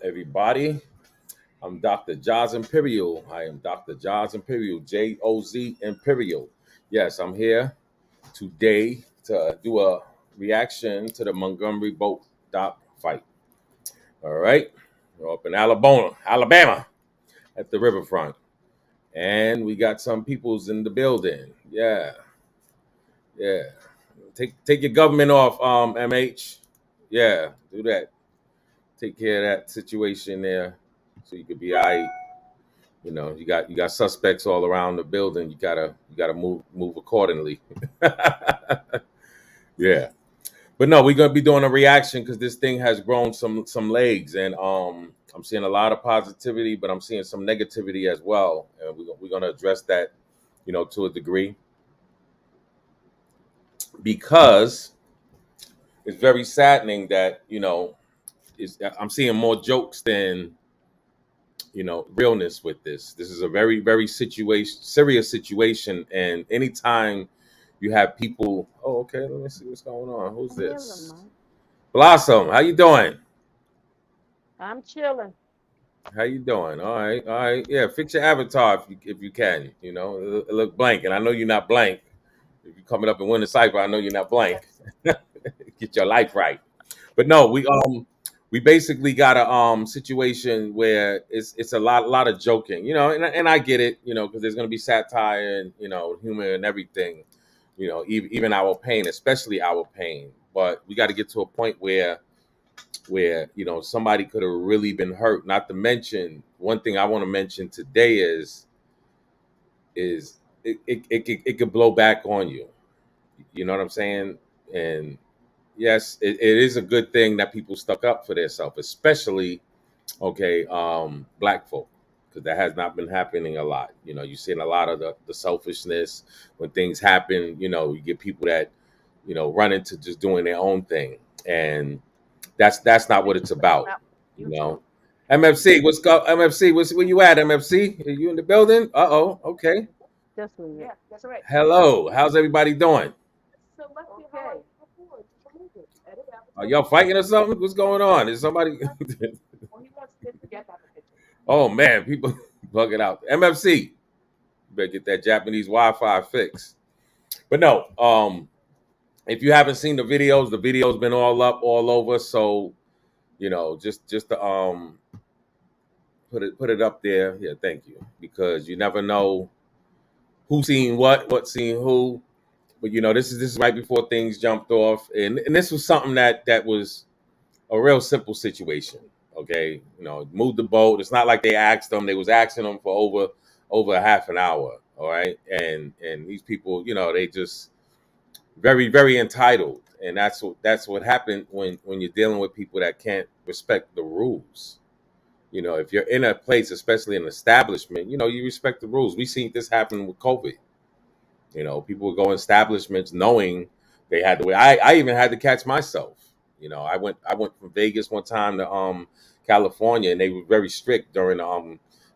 Everybody. I'm Dr. Jaws Imperial. I am Dr. Jaws Imperial, Joz Imperial. Yes, I'm here today to do a reaction to the Montgomery boat dock fight. All right, we're up in Alabama, at the riverfront, and we got some peoples in the building. Yeah, yeah. Take your government off, MH. Yeah, do that. Take care of that situation there, so you could be all right. You got suspects all around the building. You gotta move accordingly. Yeah, but no, we're gonna be doing a reaction because this thing has grown some legs, and I'm seeing a lot of positivity, but I'm seeing some negativity as well, and we're gonna address that, to a degree, because it's very saddening that I'm seeing more jokes than realness with this. This is a very serious situation, and anytime you have people. Oh, okay, let me see what's going on. Who's I'm healing, this? Mom. Blossom, how you doing? I'm chilling. How you doing? All right, all right. Yeah, fix your avatar if you can. It look blank, and I know you're not blank. If you're coming up and winning cipher, I know you're not blank. Get your life right. But no, we basically got a situation where it's a lot of joking, and I get it, because there's gonna be satire and humor and everything, even our pain, especially our pain. But we got to get to a point where somebody could have really been hurt. Not to mention, one thing I want to mention today is it could blow back on you. You know what I'm saying? And yes, it is a good thing that people stuck up for themselves, especially black folk, because that has not been happening a lot. You're seeing a lot of the selfishness when things happen. You get people that run into just doing their own thing, and that's not what it's about. You know, YouTube. MFC, MFC? Where you at, MFC? Are you in the building? Okay. Just leave it. Hello, how's everybody doing? Okay. Are y'all fighting or something? What's going on? Is somebody? Oh man, people bug it out. MFC, better get that Japanese Wi-Fi fixed. But no, if you haven't seen the video's been all up all over. So just to put it up there. Yeah, thank you, because you never know who seen what seen who. But this is right before things jumped off, and this was something that was a real simple situation. Okay, move the boat. It's not like they asked them; they was asking them for over a half an hour. All right, and these people, they just very entitled, and that's what happened when you're dealing with people that can't respect the rules. If you're in a place, especially an establishment, you respect the rules. We seen this happen with COVID. People would go in establishments knowing they had to wait. I even had to catch myself. I went from Vegas one time to California, and they were very strict during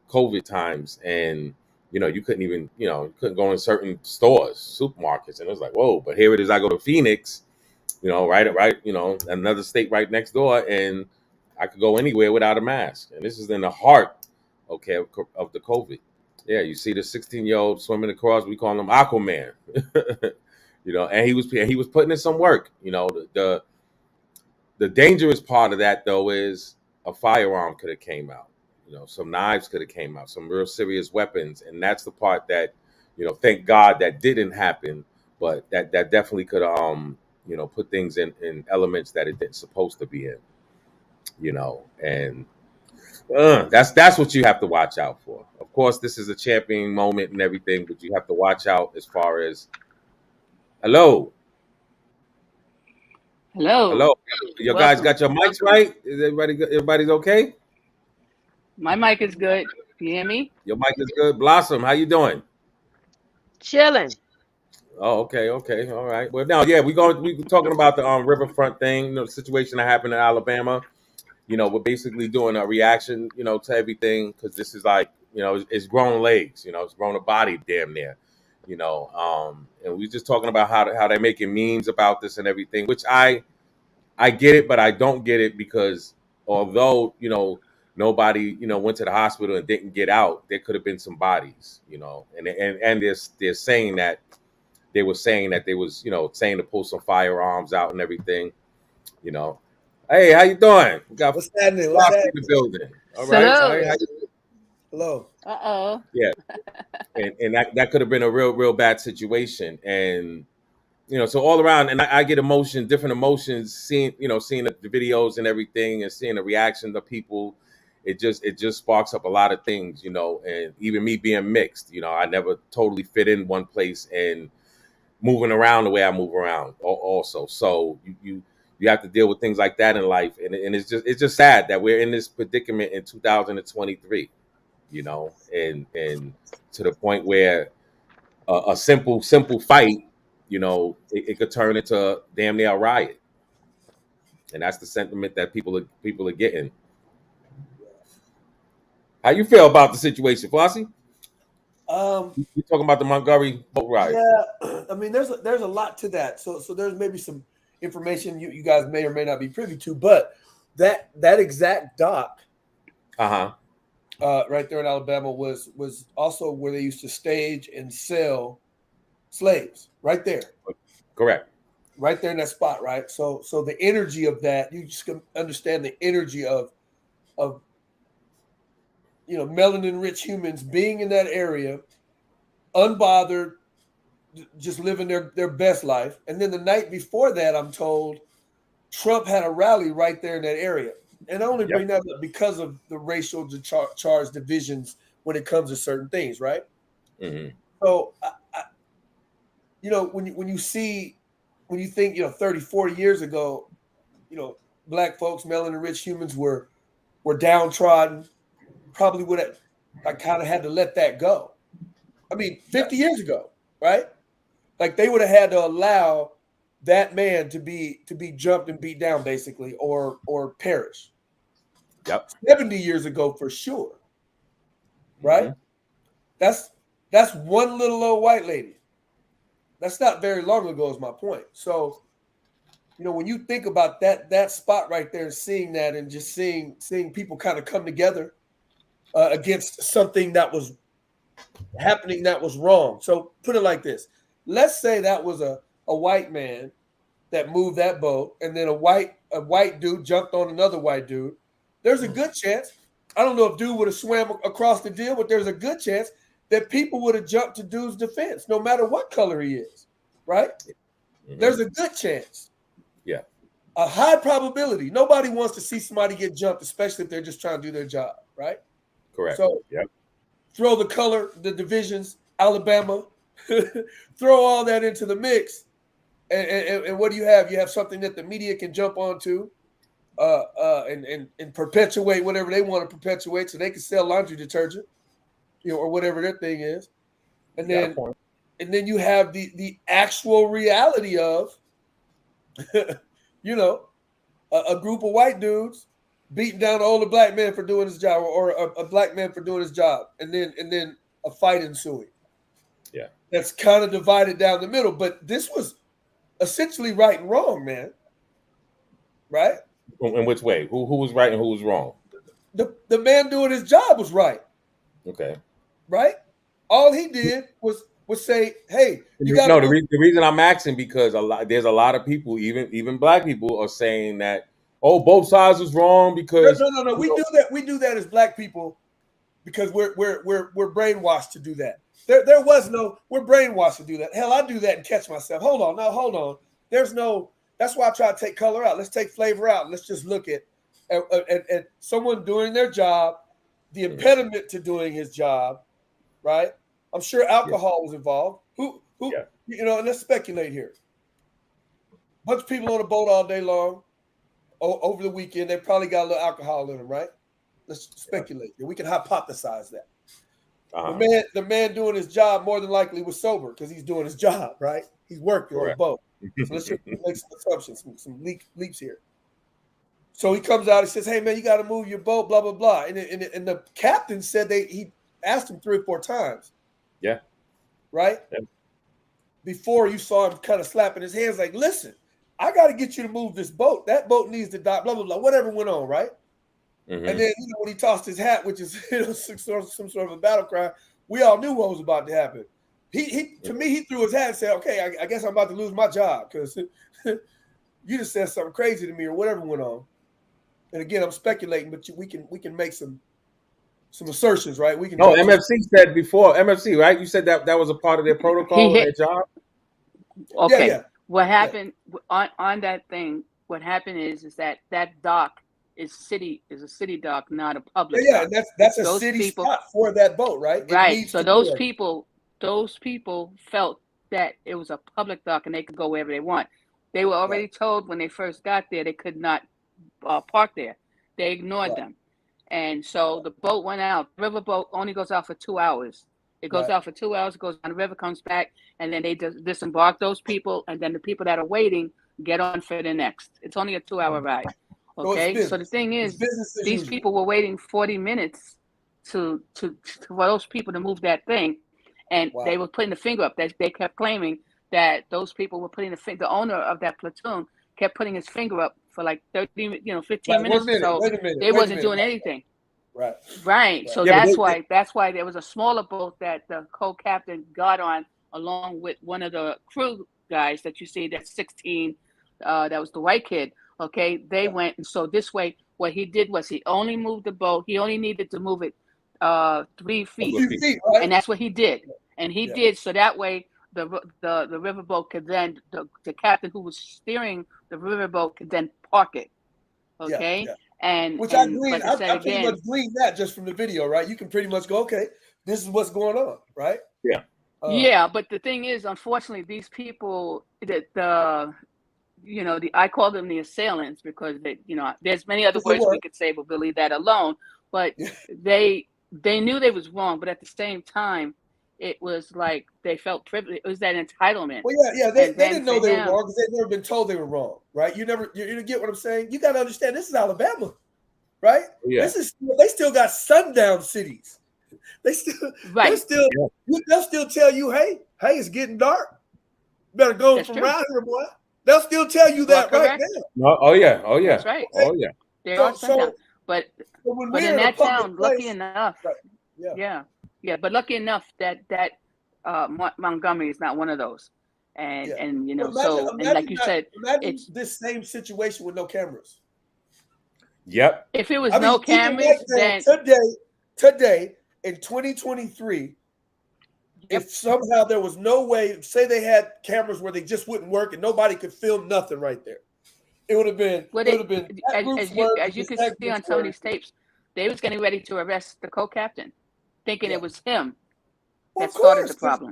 COVID times, and you couldn't even you couldn't go in certain stores, supermarkets, and it was like, whoa. But here it is. I go to Phoenix, right, another state right next door, and I could go anywhere without a mask. And this is in the heart, okay, of the COVID. Yeah, you see the 16-year-old swimming across. We call him Aquaman. And he was putting in some work. The dangerous part of that though is a firearm could have came out. Some knives could have came out, some real serious weapons, and that's the part that thank God that didn't happen. But that definitely could have put things in elements that it didn't supposed to be in. And that's what you have to watch out for. Of course, this is a champion moment and everything, but you have to watch out as far as hello, Hello. hello. You guys Welcome. got your mics right? Is everybody's okay? My mic is good. You hear me? Your mic is good. Blossom, how you doing? Chilling. Oh, okay, all right. Well, now, yeah, we talking about the riverfront thing, the situation that happened in Alabama. We're basically doing a reaction, to everything, because this is like, it's grown legs, it's grown a body damn near, and we just talking about how they're making memes about this and everything, which I get it, but I don't get it because although, nobody, went to the hospital and didn't get out, there could have been some bodies, and they're saying that they were saying that they was, saying to pull some firearms out and everything, you know. Hey, how you doing? We got What's happening? What's Fox in the happening? building. All right. Salute. Hello. Uh-oh. Yeah. And that could have been a real bad situation. And so all around, and I get different emotions, seeing the videos and everything, and seeing the reaction of people. It just sparks up a lot of things, and even me being mixed, I never totally fit in one place and moving around the way I move around also. So you have to deal with things like that in life, and it's just sad that we're in this predicament in 2023, and to the point where a simple fight, it could turn into damn near a riot, and that's the sentiment that people are getting. How you feel about the situation, Flossie? You talking about the Montgomery boat riot? Yeah, I mean, there's a lot to that. So there's maybe some information you guys may or may not be privy to, but that exact dock, right there in Alabama was also where they used to stage and sell slaves. Right there. Correct. Right there in that spot, right? So the energy of that, you just can understand the energy of melanin rich humans being in that area, unbothered, just living their best life. And then the night before that, I'm told Trump had a rally right there in that area. And I only bring that up because of the racial charged divisions when it comes to certain things, right? Mm-hmm. So, when you think 30, 40 years ago, black folks, melanin rich humans were downtrodden, probably would have, I kind of had to let that go. I mean, 50 years ago, right? Like they would have had to allow that man to be jumped and beat down, basically, or perish. Yep. 70 years ago for sure. Right? Mm-hmm. That's one little old white lady. That's not very long ago, is my point. So, when you think about that spot right there, seeing that and just seeing people kind of come together against something that was happening that was wrong. So put it like this. Let's say that was a white man that moved that boat, and then a white dude jumped on another white dude. There's a good chance, I don't know if dude would have swam across the deal, but there's a good chance that people would have jumped to dude's defense, no matter what color he is, right? Mm-hmm. There's a good chance. Yeah. A high probability. Nobody wants to see somebody get jumped, especially if they're just trying to do their job, right? Correct. So throw the color, the divisions, Alabama, throw all that into the mix. And what do you have? You have something that the media can jump onto and perpetuate whatever they want to perpetuate so they can sell laundry detergent, or whatever their thing is. And then you have the actual reality of, a group of white dudes beating down an older black man for doing his job, or a black man for doing his job, and then a fight ensuing. Yeah. That's kind of divided down the middle. But this was essentially right and wrong, man. Right? In which way? Who was right and who was wrong? The man doing his job was right. Okay. Right? All he did was say, "Hey, you got." No, the reason I'm asking, because there's a lot of people, even black people, are saying that, oh, both sides was wrong because no. We do that. We do that as black people because we're brainwashed to do that. There was no, we're brainwashed to do that. Hell, I do that and catch myself. Hold on. There's no. That's why I try to take color out. Let's take flavor out. Let's just look at someone doing their job, the impediment to doing his job, right? I'm sure alcohol was involved. Who? And let's speculate here. Bunch of people on a boat all day long. Over the weekend, they probably got a little alcohol in them, right? Let's speculate. We can hypothesize that. Uh-huh. The man doing his job more than likely was sober because he's doing his job, right? He's working on a boat. So let's just make some assumptions, some leaps here. So he comes out and says, "Hey man, you got to move your boat, blah blah blah." And the captain said he asked him 3 or 4 times. Yeah. Right. Yeah. Before you saw him kind of slapping his hands, like, "Listen, I got to get you to move this boat. That boat needs to dock, blah blah blah." Whatever went on, right? Mm-hmm. And then, when he tossed his hat, which is some sort of a battle cry, we all knew what was about to happen. To me, he threw his hat and said, "Okay, I guess I'm about to lose my job because you just said something crazy to me or whatever went on." And again, I'm speculating, but we can make some assertions, right? We can. No, MFC said before MFC, right? You said that was a part of their protocol and their job. Okay. Yeah. What happened on that thing? What happened is that dock is a city dock, not a public Yeah, dock. and that's a Those city people- spot for that boat, right? Right. So those people felt that it was a public dock and they could go wherever they want. They were already told when they first got there they could not park there. They ignored them. And so the boat went out. The river boat only goes out for 2 hours. It goes out for 2 hours, it goes down the river, comes back, and then they just disembark those people, and then the people that are waiting get on for the next. It's only a 2-hour ride. Okay, so the thing is, these people were waiting 40 minutes for those people to move that thing, and they were putting the finger up. They kept claiming that those people were putting the owner of that platoon kept putting his finger up for like 15 minutes. So they wasn't doing anything. Right. So that's why there was a smaller boat that the co-captain got on along with one of the crew guys that you see, that's 16. That was the white kid. Okay. They went. And so this way, what he did was he only moved the boat. He only needed to move it 3 feet. And that's what he did. And he did. So that way the riverboat could then, the captain who was steering the riverboat could then park it. Okay. And which I pretty much gleaned that just from the video, right? You can pretty much go, okay, this is what's going on, right? Yeah. Yeah, but the thing is, unfortunately, these people that I call them the assailants because there's many other words we could say, but we'll leave that alone. But they knew they was wrong, but at the same time, it was like they felt privileged. It was that entitlement. Well, they didn't know they were wrong because they'd never been told they were wrong, right? You get what I'm saying? You got to understand, this is Alabama, right? Yeah. They still got sundown cities. They'll still tell you, hey, it's getting dark. Better go from around here, boy. They'll still tell you that right now. No, oh yeah. That's right. Oh yeah. They are sundown. But in that town, lucky enough, but lucky enough that Montgomery is not one of those, and imagine, like you said, it's this same situation with no cameras. Yep. If it was no cameras, then today in 2023, if somehow there was no way, say they had cameras where they just wouldn't work and nobody could film nothing right there, it would have been. As you can see on some of these tapes, they was getting ready to arrest the co-captain, thinking it was him that started the problem.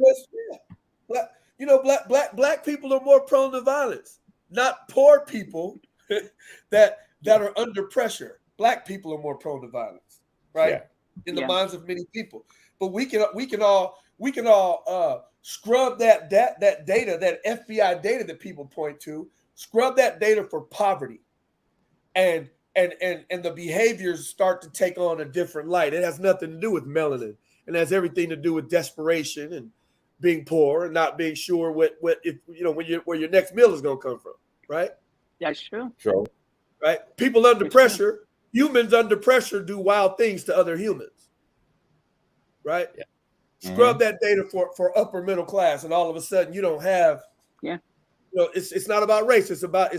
Black people are more prone to violence, not poor people that are under pressure. Black people are more prone to violence, right? In the minds of many people. But we can all scrub that data, that FBI data that people point to, scrub that data for poverty, and the behaviors start to take on a different light. It has nothing to do with melanin. It has everything to do with desperation and being poor and not being sure where your next meal is going to come from, right? That's true. True. Right? People under pressure, humans under pressure do wild things to other humans, right? Yeah. Scrub that data for upper middle class, and all of a sudden you don't have. Yeah. It's not about race. It's about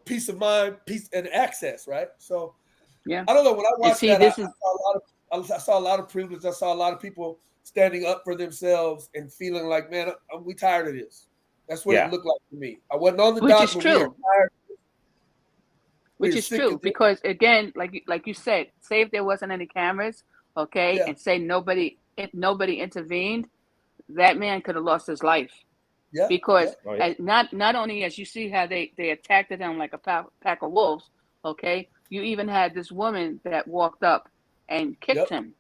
peace of mind, peace and access, right? So I don't know. When I watched I saw a lot of privilege. I saw a lot of people standing up for themselves and feeling like, man, we tired of this. That's what it looked like to me. I wasn't on the dock, which is true. Which is true because again, like you said, say if there wasn't any cameras, okay, and say nobody intervened, that man could have lost his life. Yeah. Because not only as you see how they attacked him like a pack of wolves, okay, you even had this woman that walked up and kicked him.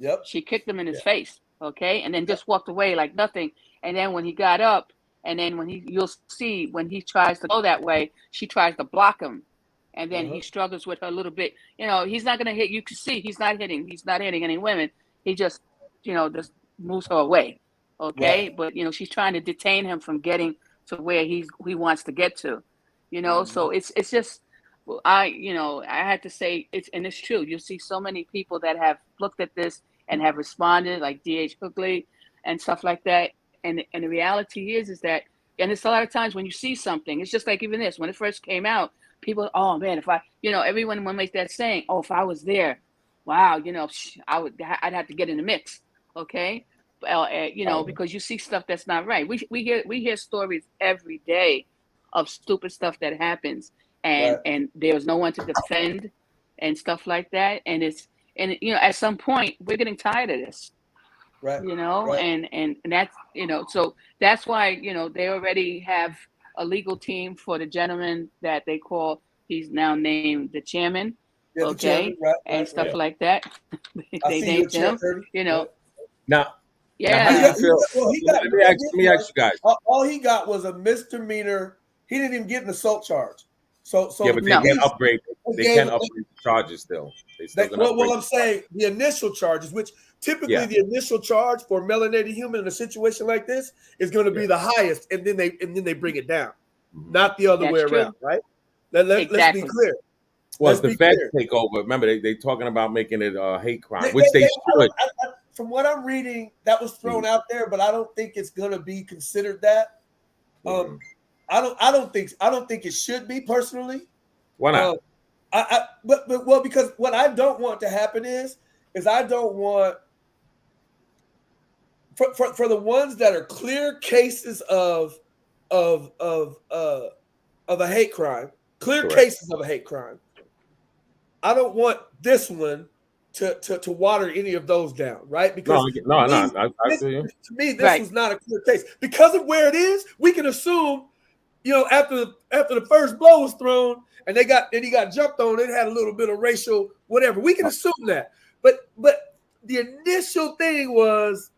Yep. She kicked him in his face, okay, and then just walked away like nothing. And then when he got up, and then you'll see when he tries to go that way, she tries to block him. And then he struggles with her a little bit. He's not going to hit. You can see he's not hitting any women. He just, just moves her away. Okay. Right. But, she's trying to detain him from getting to where he wants to get to, so it's just, Well, I had to say and it's true. You see so many people that have looked at this and have responded, like D.H. Hookley and stuff like that. And the reality is that, and it's a lot of times when you see something, it's just like even this, when it first came out, people, oh man, if I, everyone will make that saying, oh, if I was there, wow, I'd have to get in the mix. Okay. Well, because you see stuff that's not right. We hear stories every day of stupid stuff that happens, and there's no one to defend and stuff like that. And at some point we're getting tired of this. Right. And that's, so that's why, they already have a legal team for the gentleman that they call, he's now named the chairman. Yeah, okay. The chairman, and stuff like that. They named him, Now, yeah. Let me ask you guys. All he got was a misdemeanor. He didn't even get an assault charge. So yeah, but they can't upgrade. They can't upgrade the charges still. Well, I'm saying the initial charges, which typically the initial charge for a melanated human in a situation like this is going to be the highest, and then they bring it down, not the other way around, right? Let's be clear. Well, the feds take over. Remember, they talking about making it a hate crime, which they should. From what I'm reading, that was thrown out there, but I don't think it's going to be considered that. I don't think it should be personally. Why not? Well, because what I don't want to happen is I don't want for the ones that are clear cases of a hate crime, cases of a hate crime. I don't want this one to water any of those down, right? Because I feel you. To me, this was not a clear case because of where it is. We can assume, after the first blow was thrown and he got jumped on, it had a little bit of racial whatever. We can assume that, but the initial thing was,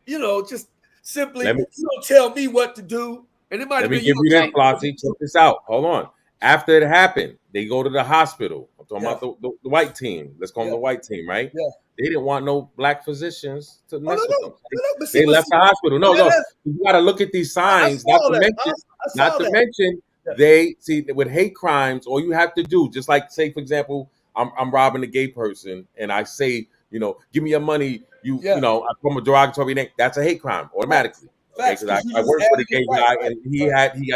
just simply you don't tell me what to do, and it might. Let me give you that, Flossie. Check this out. Hold on. After it happened, they go to the hospital. I'm talking about the white team. Let's call them the white team, right? Yeah. They didn't want no black physicians to mess with them. They left the hospital. No. You got to look at these signs. Not to mention, they see with hate crimes, all you have to do, just like, say, for example, I'm robbing a gay person, and I say, give me your money. I from a derogatory name. That's a hate crime automatically. Because I worked for the gay guy, and he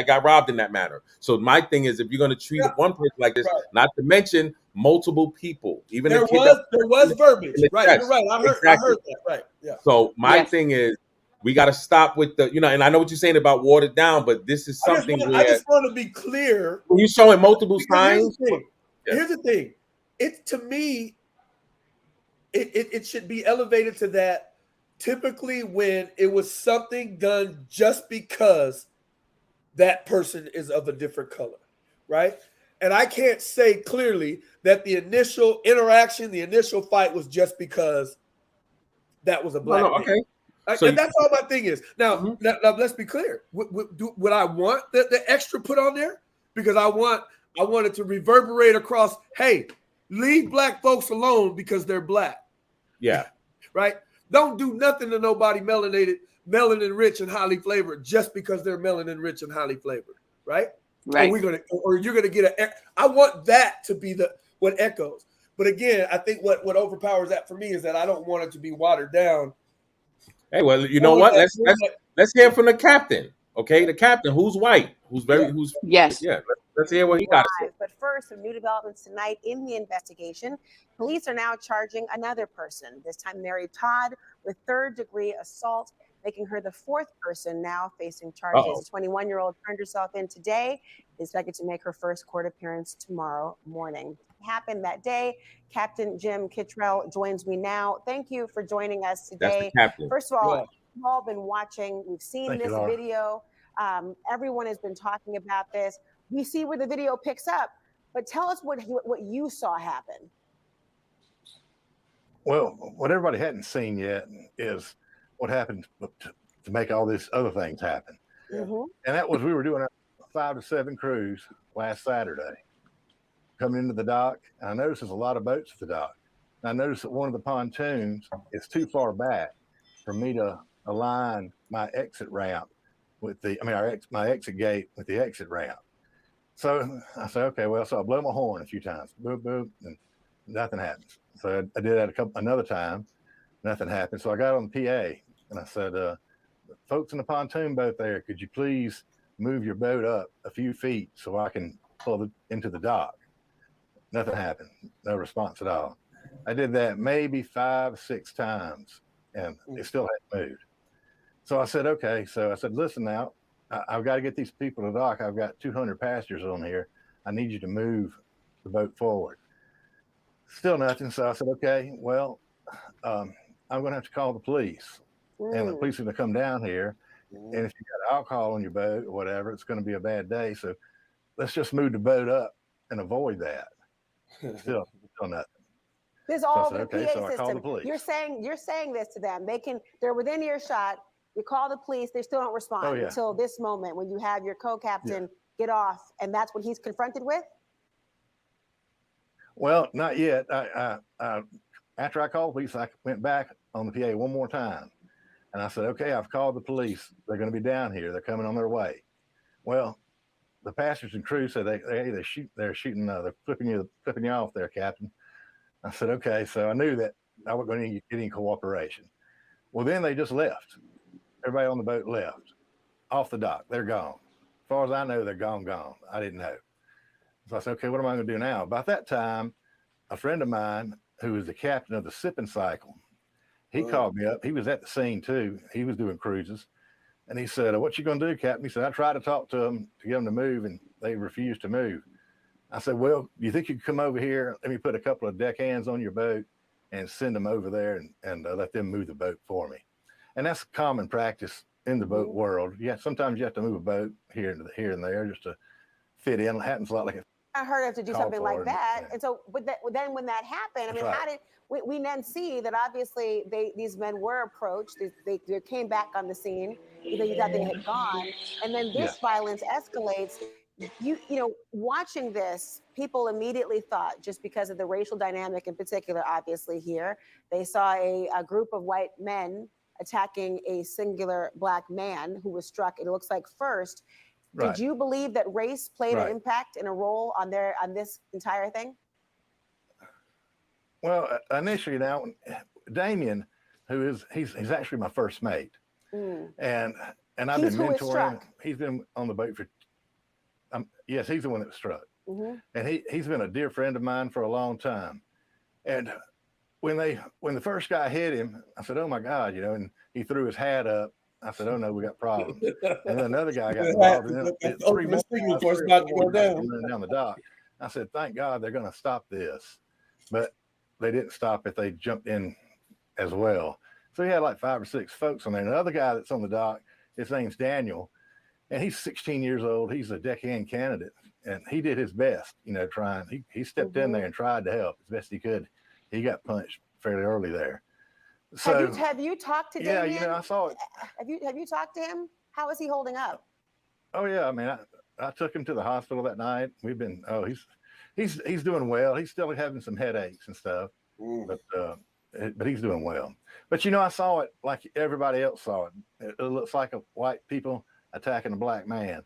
got robbed in that manner. So my thing is, if you're going to treat one person like this, not to mention multiple people, even there was verbiage, right? You're right. I heard that, right? Yeah. So my thing is, we got to stop with the, and I know what you're saying about watered down, but this is something I just want to be clear. When you're showing multiple signs, here's the thing. To me, it should be elevated to that. Typically, when it was something done just because that person is of a different color, right? And I can't say clearly that the initial interaction, the initial fight was just because that was a black man. Okay. And that's all my thing is. Now, now let's be clear. Would I want the extra put on there? Because I want it to reverberate across, hey, leave black folks alone because they're black. Yeah. Right? Don't do nothing to nobody melanin rich and highly flavored just because they're melanin rich and highly flavored, right? Right. Or you're gonna get I want that to be what echoes. But again, I think what overpowers that for me is that I don't want it to be watered down. Hey, well, you know what? Let's hear from the captain. Okay, the captain who's white, yes. Yeah. Let's hear what he got to say. But first, some new developments tonight in the investigation. Police are now charging another person, this time Mary Todd, with third-degree assault, making her the fourth person now facing charges. The 21-year-old turned herself in today, is expected to make her first court appearance tomorrow morning. It happened that day. Captain Jim Kittrell joins me now. Thank you for joining us today. First of all, we've all been watching. We've seen this video. Everyone has been talking about this. We see where the video picks up, but tell us what you saw happen. Well, what everybody hadn't seen yet is what happened to make all these other things happen. And that was, we were doing a 5 to 7 cruise last Saturday, coming into the dock. And I noticed there's a lot of boats at the dock. And I noticed that one of the pontoons is too far back for me to align my exit ramp with my exit gate with the exit ramp. So I said, okay, well, so I blow my horn a few times, boop, boop, and nothing happens. So I did that another time, nothing happened. So I got on the PA and I said, folks in the pontoon boat there, could you please move your boat up a few feet so I can pull it into the dock? Nothing happened, no response at all. I did that maybe 5, 6 times and it still hadn't moved. So I said, okay. So I said, listen now, I've got to get these people to the dock. I've got 200 passengers on here. I need you to move the boat forward. Still nothing. So I said, okay, well, I'm going to have to call the police. And the police are going to come down here. And if you got alcohol on your boat or whatever, it's going to be a bad day. So let's just move the boat up and avoid that. Still nothing. There's all So I said, the okay, PA so I called the system. police. You're saying this to them. They're within earshot. You call the police, they still don't respond until this moment when you have your co-captain get off, and that's what he's confronted with? Well, not yet. After I called the police, I went back on the PA one more time. And I said, okay, I've called the police. They're going to be down here. They're coming on their way. Well, the passengers and crew said they're shooting, they're flipping you off there, Captain. I said, okay. So I knew that I wasn't going to get any cooperation. Well, then they just left. Everybody on the boat left off the dock. They're gone. As far as I know, they're gone. I didn't know. So I said, okay, what am I going to do now? About that time, a friend of mine who was the captain of the sipping cycle, he called me up. He was at the scene too. He was doing cruises. And he said, what you going to do, Captain? He said, I tried to talk to them to get them to move and they refused to move. I said, well, do you think you could come over here? Let me put a couple of deckhands on your boat and send them over there and let them move the boat for me. And that's common practice in the boat world. Yeah, sometimes you have to move a boat here and there just to fit in. It happens a lot like I heard of to do something like that. And so then when that happened, I mean, right. how did we then see that obviously these men were approached, they came back on the scene, you thought they had gone, and then this violence escalates. You know, watching this, people immediately thought, just because of the racial dynamic in particular, obviously here, they saw a group of white men attacking a singular black man who was struck, it looks like first. Did you believe that race played an impact and a role on this entire thing? Well, initially now, Damien, he's actually my first mate. And I've been mentoring him. He's been on the boat for, yes, he's the one that was struck. And he's been a dear friend of mine for a long time. And when the first guy hit him, I said, oh my God, you know, and he threw his hat up. I said, oh no, we got problems. And then another guy got involved. And then three more down the dock. I said, thank God they're going to stop this. But they didn't stop it. They jumped in as well. So he had like 5 or 6 folks on there. And another guy that's on the dock, his name's Daniel. And he's 16 years old. He's a deckhand candidate. And he did his best, you know, trying. He stepped in there and tried to help as best he could. He got punched fairly early there. So have you talked to Damien? Yeah, you know, I saw it. Have you talked to him? How is he holding up? Oh yeah, I mean, I took him to the hospital that night. We've been he's doing well. He's still having some headaches and stuff, but he's doing well. But you know, I saw it like everybody else saw it. It looks like a white people attacking a black man.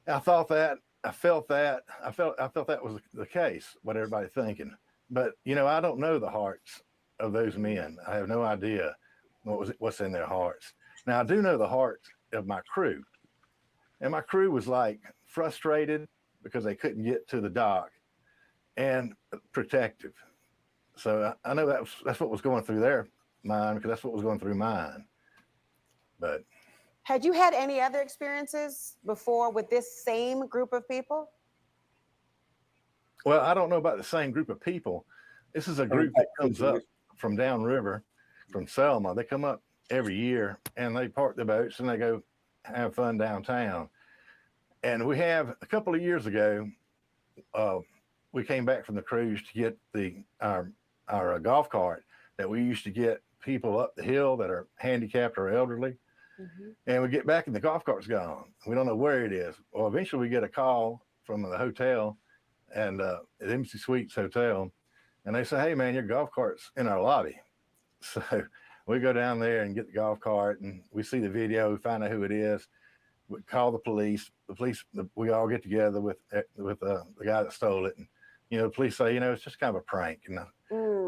I thought that. I felt that. I felt that was the case. What everybody's thinking. But you know, I don't know the hearts of those men. I have no idea what's in their hearts. Now I do know the hearts of my crew, and my crew was like frustrated because they couldn't get to the dock, and protective. So I know that's what was going through their mind, because that's what was going through mine. But had you had any other experiences before with this same group of people? Well, I don't know about the same group of people. This is a group that comes up from downriver, from Selma. They come up every year and they park the boats and they go have fun downtown. And we have a couple of years ago, we came back from the cruise to get our golf cart that we used to get people up the hill that are handicapped or elderly. And we get back and the golf cart's gone. We don't know where it is. Well, eventually we get a call from the hotel and at Embassy Suites Hotel. And they say, hey, man, your golf cart's in our lobby. So we go down there and get the golf cart and we see the video, we find out who it is. we call the police. We all get together with the guy that stole it, and the police say, it's just kind of a prank. And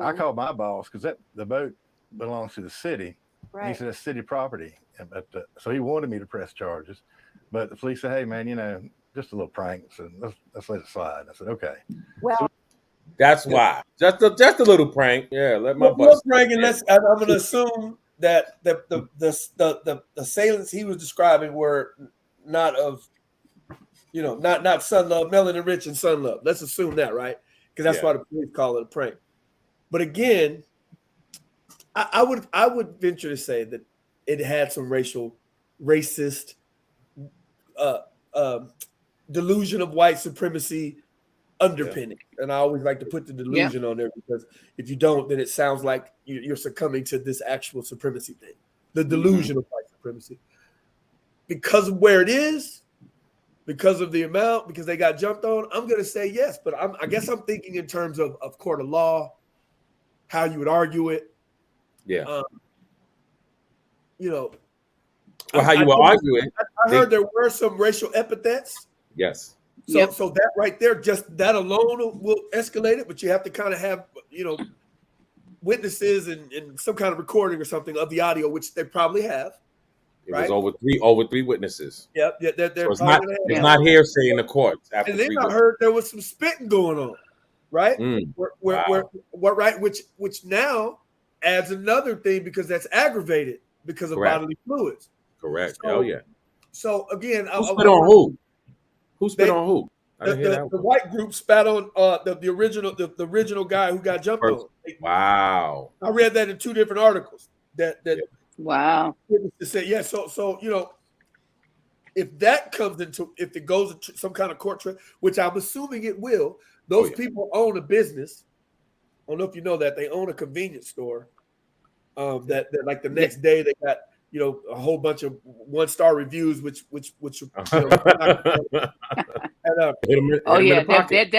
I called my boss because the boat belongs to the city. Right. He said it's city property, but so he wanted me to press charges, but the police said, "Hey, man, just a little prank, so let's let it slide." I said, "Okay." Well, That's why. Just a little prank. Yeah, let my little butt. prank, and I'm going to assume that the assailants he was describing were not of, not Sun Love, Melanin Rich and Sun Love. Let's assume that, right? Because that's why the police call it a prank. But again, I would venture to say that it had some racist delusion of white supremacy underpinning. And I always like to put the delusion on there, because if you don't, then it sounds like you're succumbing to this actual supremacy thing, the delusion of white supremacy. Because of where it is, because of the amount, because they got jumped on, I'm going to say yes. But I guess I'm thinking in terms of court of law, how you would argue it. Yeah. How you would argue it. I heard there were some racial epithets. Yes. So that right there, just that alone will escalate it, but you have to kind of have, witnesses and some kind of recording or something of the audio, which they probably have. It was over three witnesses. Yep. Yeah, they're so it's not hearsay in the courts. And then I heard there was some spitting going on, right? Which now adds another thing, because that's aggravated because of bodily fluids. Correct. So, So again, who spit on who? Who spit on who? The white group spat on the original guy who got jumped on. Wow. I read that in 2 different articles. Wow. Say So if it goes into some kind of court trial, which I'm assuming it will, those people own a business. I don't know if you know that they own a convenience store. That like the next day they got a whole bunch of 1-star reviews, which they're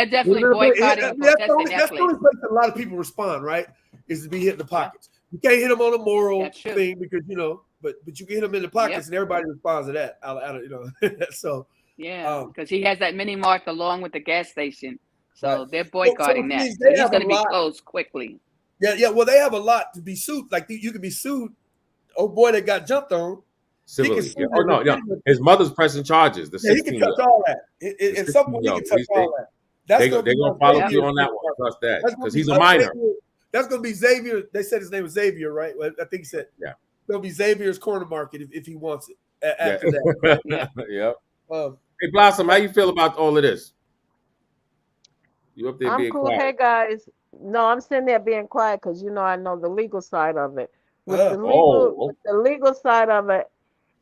definitely boycotting. That's the only place a lot of people respond, right? Is to be hit in the pockets. You can't hit them on a moral thing, because but you can hit them in the pockets, and everybody responds to that. So because he has that mini mart along with the gas station, so they're boycotting that. So he's going to be closed quickly. Yeah. Well, they have a lot to be sued. Like you can be sued. Oh boy, that got jumped on. Civilly. Oh no. His mother's pressing charges. He can touch all that. At some point, he can touch all that. They're gonna follow through on that one. Trust that, because he's a minor. That's gonna be Xavier. They said his name was Xavier, right? Well, I think he said it's gonna be Xavier's corner market if he wants it after that. Yep. Hey Blossom, how you feel about all of this? You up there I'm being cool. quiet? Hey guys, no, I'm sitting there being quiet because I know the legal side of it. With the legal side of it,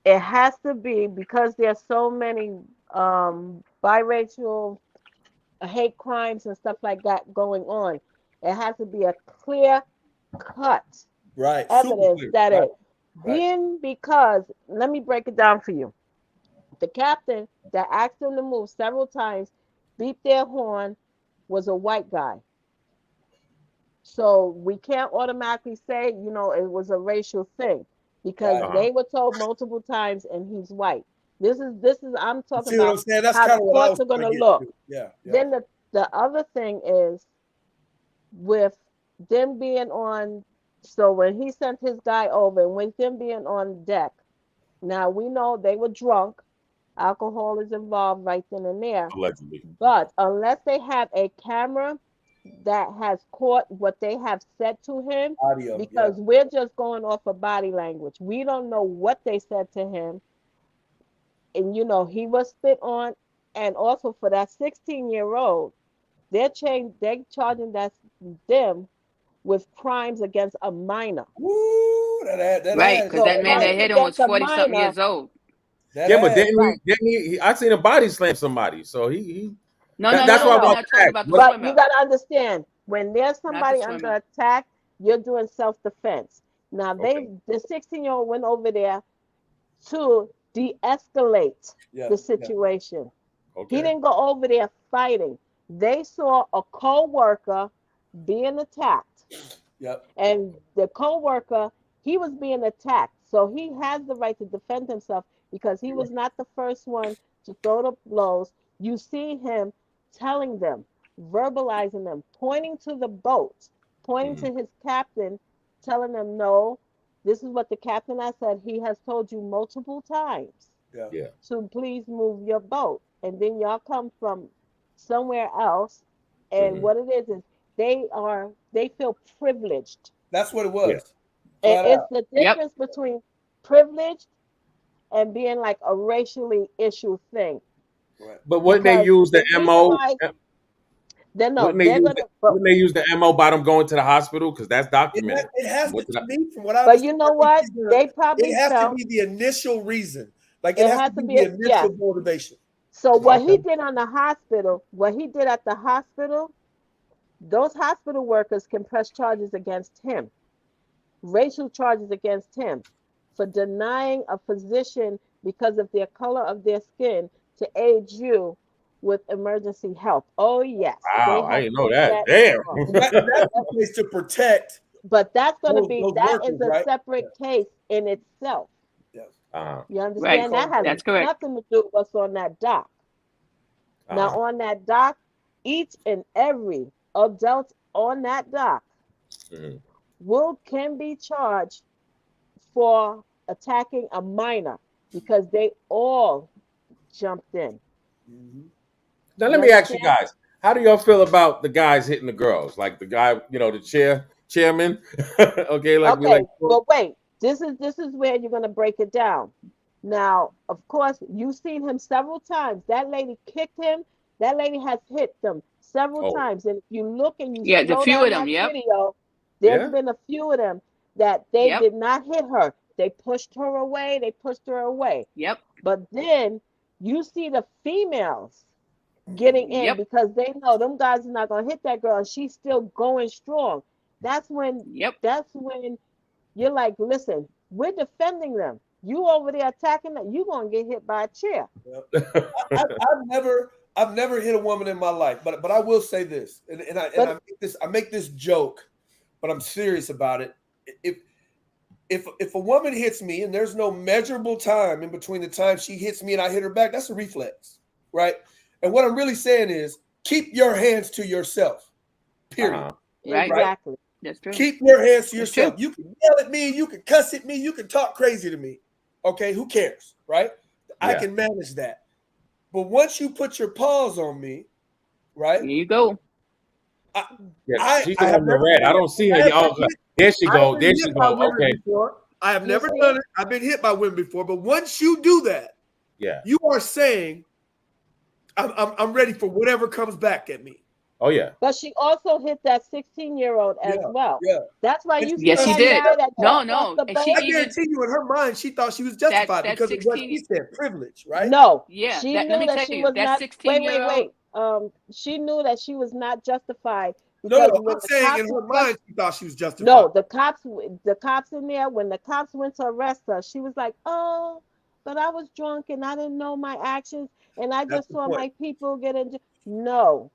it has to be, because there's so many biracial hate crimes and stuff like that going on. It has to be a clear cut evidence that it being, because let me break it down for you. The captain that asked them to move several times, beeped their horn, was a white guy. So we can't automatically say, it was a racial thing, because they were told multiple times, and he's white. This is I'm talking about how the courts are going to look. Then the other thing is with them being on. So when he sent his guy over, and with them being on deck, now we know they were drunk. Alcohol is involved right then and there. Allegedly. But unless they have a camera that has caught what they have said to him, because we're just going off of body language. We don't know what they said to him. And, he was spit on. And also for that 16-year-old, they're charging them with crimes against a minor. Woo, right, because that man that hit him was 40-something years old. But didn't he? I seen a body slam somebody, so he. That's why we're not talking about the swim. But you got to understand, when there's somebody under attack, you're doing self-defense. Now the 16-year-old went over there to de-escalate the situation. He didn't go over there fighting. They saw a co-worker being attacked. And the co-worker, he was being attacked. So he has the right to defend himself. because he was not the first one to throw the blows. You see him telling them, verbalizing them, pointing to the boat, pointing to his captain, telling them, no, this is what the captain has said. He has told you multiple times to please move your boat. And then y'all come from somewhere else. And what it is they feel privileged. That's what it was. And it's the difference between privileged and being like a racially issue thing. Right. But wouldn't they use the MO? Wouldn't they use the MO by them going to the hospital? Because that's documented. It has to be, from what I understand. But you know what? They probably it has to be the initial reason. Like it has to be the initial motivation. So what he did on the hospital, what he did at the hospital, those hospital workers can press charges against him, racial charges against him, for denying a physician because of their color of their skin to aid you with emergency help. Oh yes. Wow, I didn't know that. Damn. That's the place to protect. But that's going to be a separate case in itself. Yes. You understand? That has nothing to do with what's on that dock. Now on that dock, each and every adult on that dock can be charged for attacking a minor because they all jumped in. Now let me ask you guys, how do y'all feel about the guys hitting the girls? Like the guy, the chairman. But wait, this is where you're gonna break it down. Now, of course, you've seen him several times. That lady kicked him. That lady has hit them several times. And if you look and you slow down that video, there's been a few of them that they did not hit her. They pushed her away. Yep. But then you see the females getting in because they know them guys are not gonna hit that girl, and she's still going strong. That's when you're like, listen, we're defending them. You over there attacking them, you gonna get hit by a chair. I've never hit a woman in my life, but I will say this, and I make this joke, but I'm serious about it. If a woman hits me and there's no measurable time in between the time she hits me and I hit her back, that's a reflex, right? And what I'm really saying is keep your hands to yourself, period. Right? Exactly. That's true. Keep your hands to yourself. You can yell at me, you can cuss at me, you can talk crazy to me. Okay, who cares, right? I can manage that. But once you put your paws on me, right? There you go. She's on the red. I don't see her. There she go. There she go. Okay. I have never done it. I've been hit by women before, but once you do that, you are saying, I'm ready for whatever comes back at me. Oh yeah. But she also hit that 16-year-old as well. Yeah. That's why you. Yes, she did. No. And I guarantee you, in her mind, she thought she was justified because of what she said, privilege, right? No. Yeah. She knew that she was not. Wait. She knew that she was not justified. No, I'm saying in her mind, she thought she was justified. No, the cops in there, when the cops went to arrest her, she was like, oh, but I was drunk and I didn't know my actions and I just saw my people get in. No.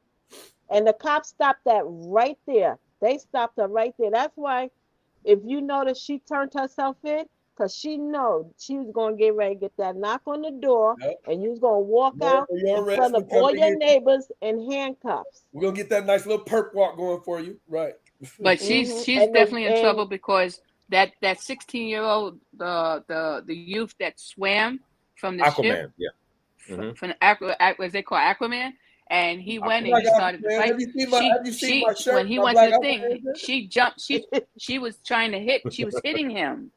And the cops stopped that right there. They stopped her right there. That's why, if you notice, she turned herself in because she know she was going to get ready to get that knock on the door and you was going to walk out in front of all your neighbors in handcuffs. We're going to get that nice little perp walk going for you. Right. But she's definitely in trouble because that 16-year-old, the youth that swam from the Aquaman, ship, from as they call Aquaman, and he went and he started to fight. Have you seen my shirt? When he went to the thing, she jumped. She was trying to hit. She was hitting him,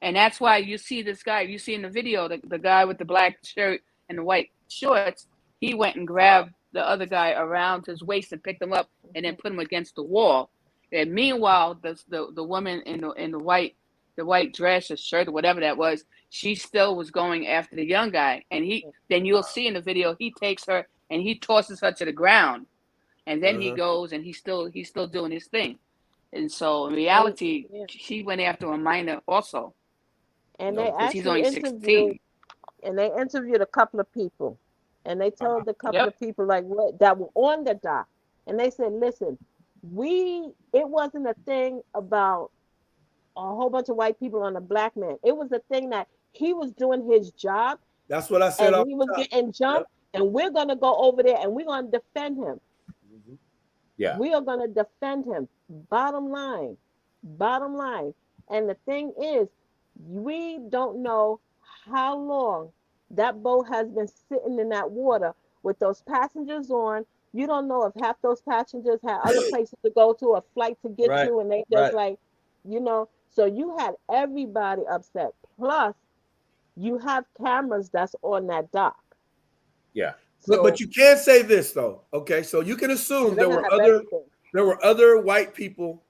and that's why you see this guy. You see in the video the guy with the black shirt and the white shorts. He went and grabbed the other guy around his waist and picked him up, and then put him against the wall. And meanwhile, the woman in the white dress or shirt or whatever that was, she still was going after the young guy. And then you'll see in the video, he takes her and he tosses her to the ground. And then he goes and he's still doing his thing. And so in reality, she went after a minor also. And they actually interviewed a couple of people. And they told a couple of people that were on the dock. And they said, listen, it wasn't a thing about a whole bunch of white people on a black man. It was a thing that he was doing his job. That's what I said. And he was getting jumped, and we're gonna go over there and we're gonna defend him. Yeah, we are gonna defend him. Bottom line. And the thing is, we don't know how long that boat has been sitting in that water with those passengers on. You don't know if half those passengers had other places to go to, a flight to get to, and they just like, you know. So you had everybody upset. Plus, you have cameras that's on that dock. Yeah. So, but you can't say this though. Okay, so you can assume there were other white people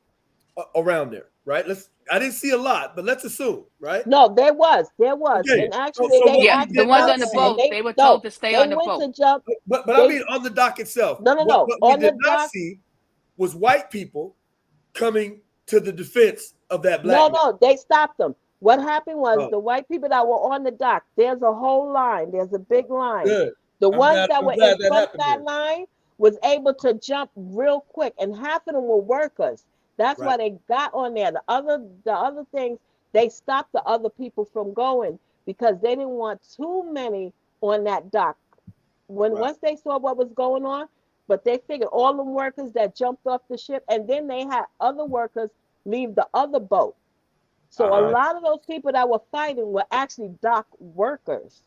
around there, right? I didn't see a lot, but let's assume, right? No, there was, okay. and actually, the ones on the boat, they were told to stay on the boat. To jump, but I mean on the dock itself. No. What we did not see was white people coming to the defense of that black. No, they stopped them. What happened was the white people that were on the dock. There's a whole line. There's a big line. Good. The ones that were in front of that line was able to jump real quick, and half of them were workers. That's why they got on there. The other things, they stopped the other people from going because they didn't want too many on that dock. Once they saw what was going on, but they figured all the workers that jumped off the ship, and then they had other workers leave the other boat. So a lot of those people that were fighting were actually dock workers.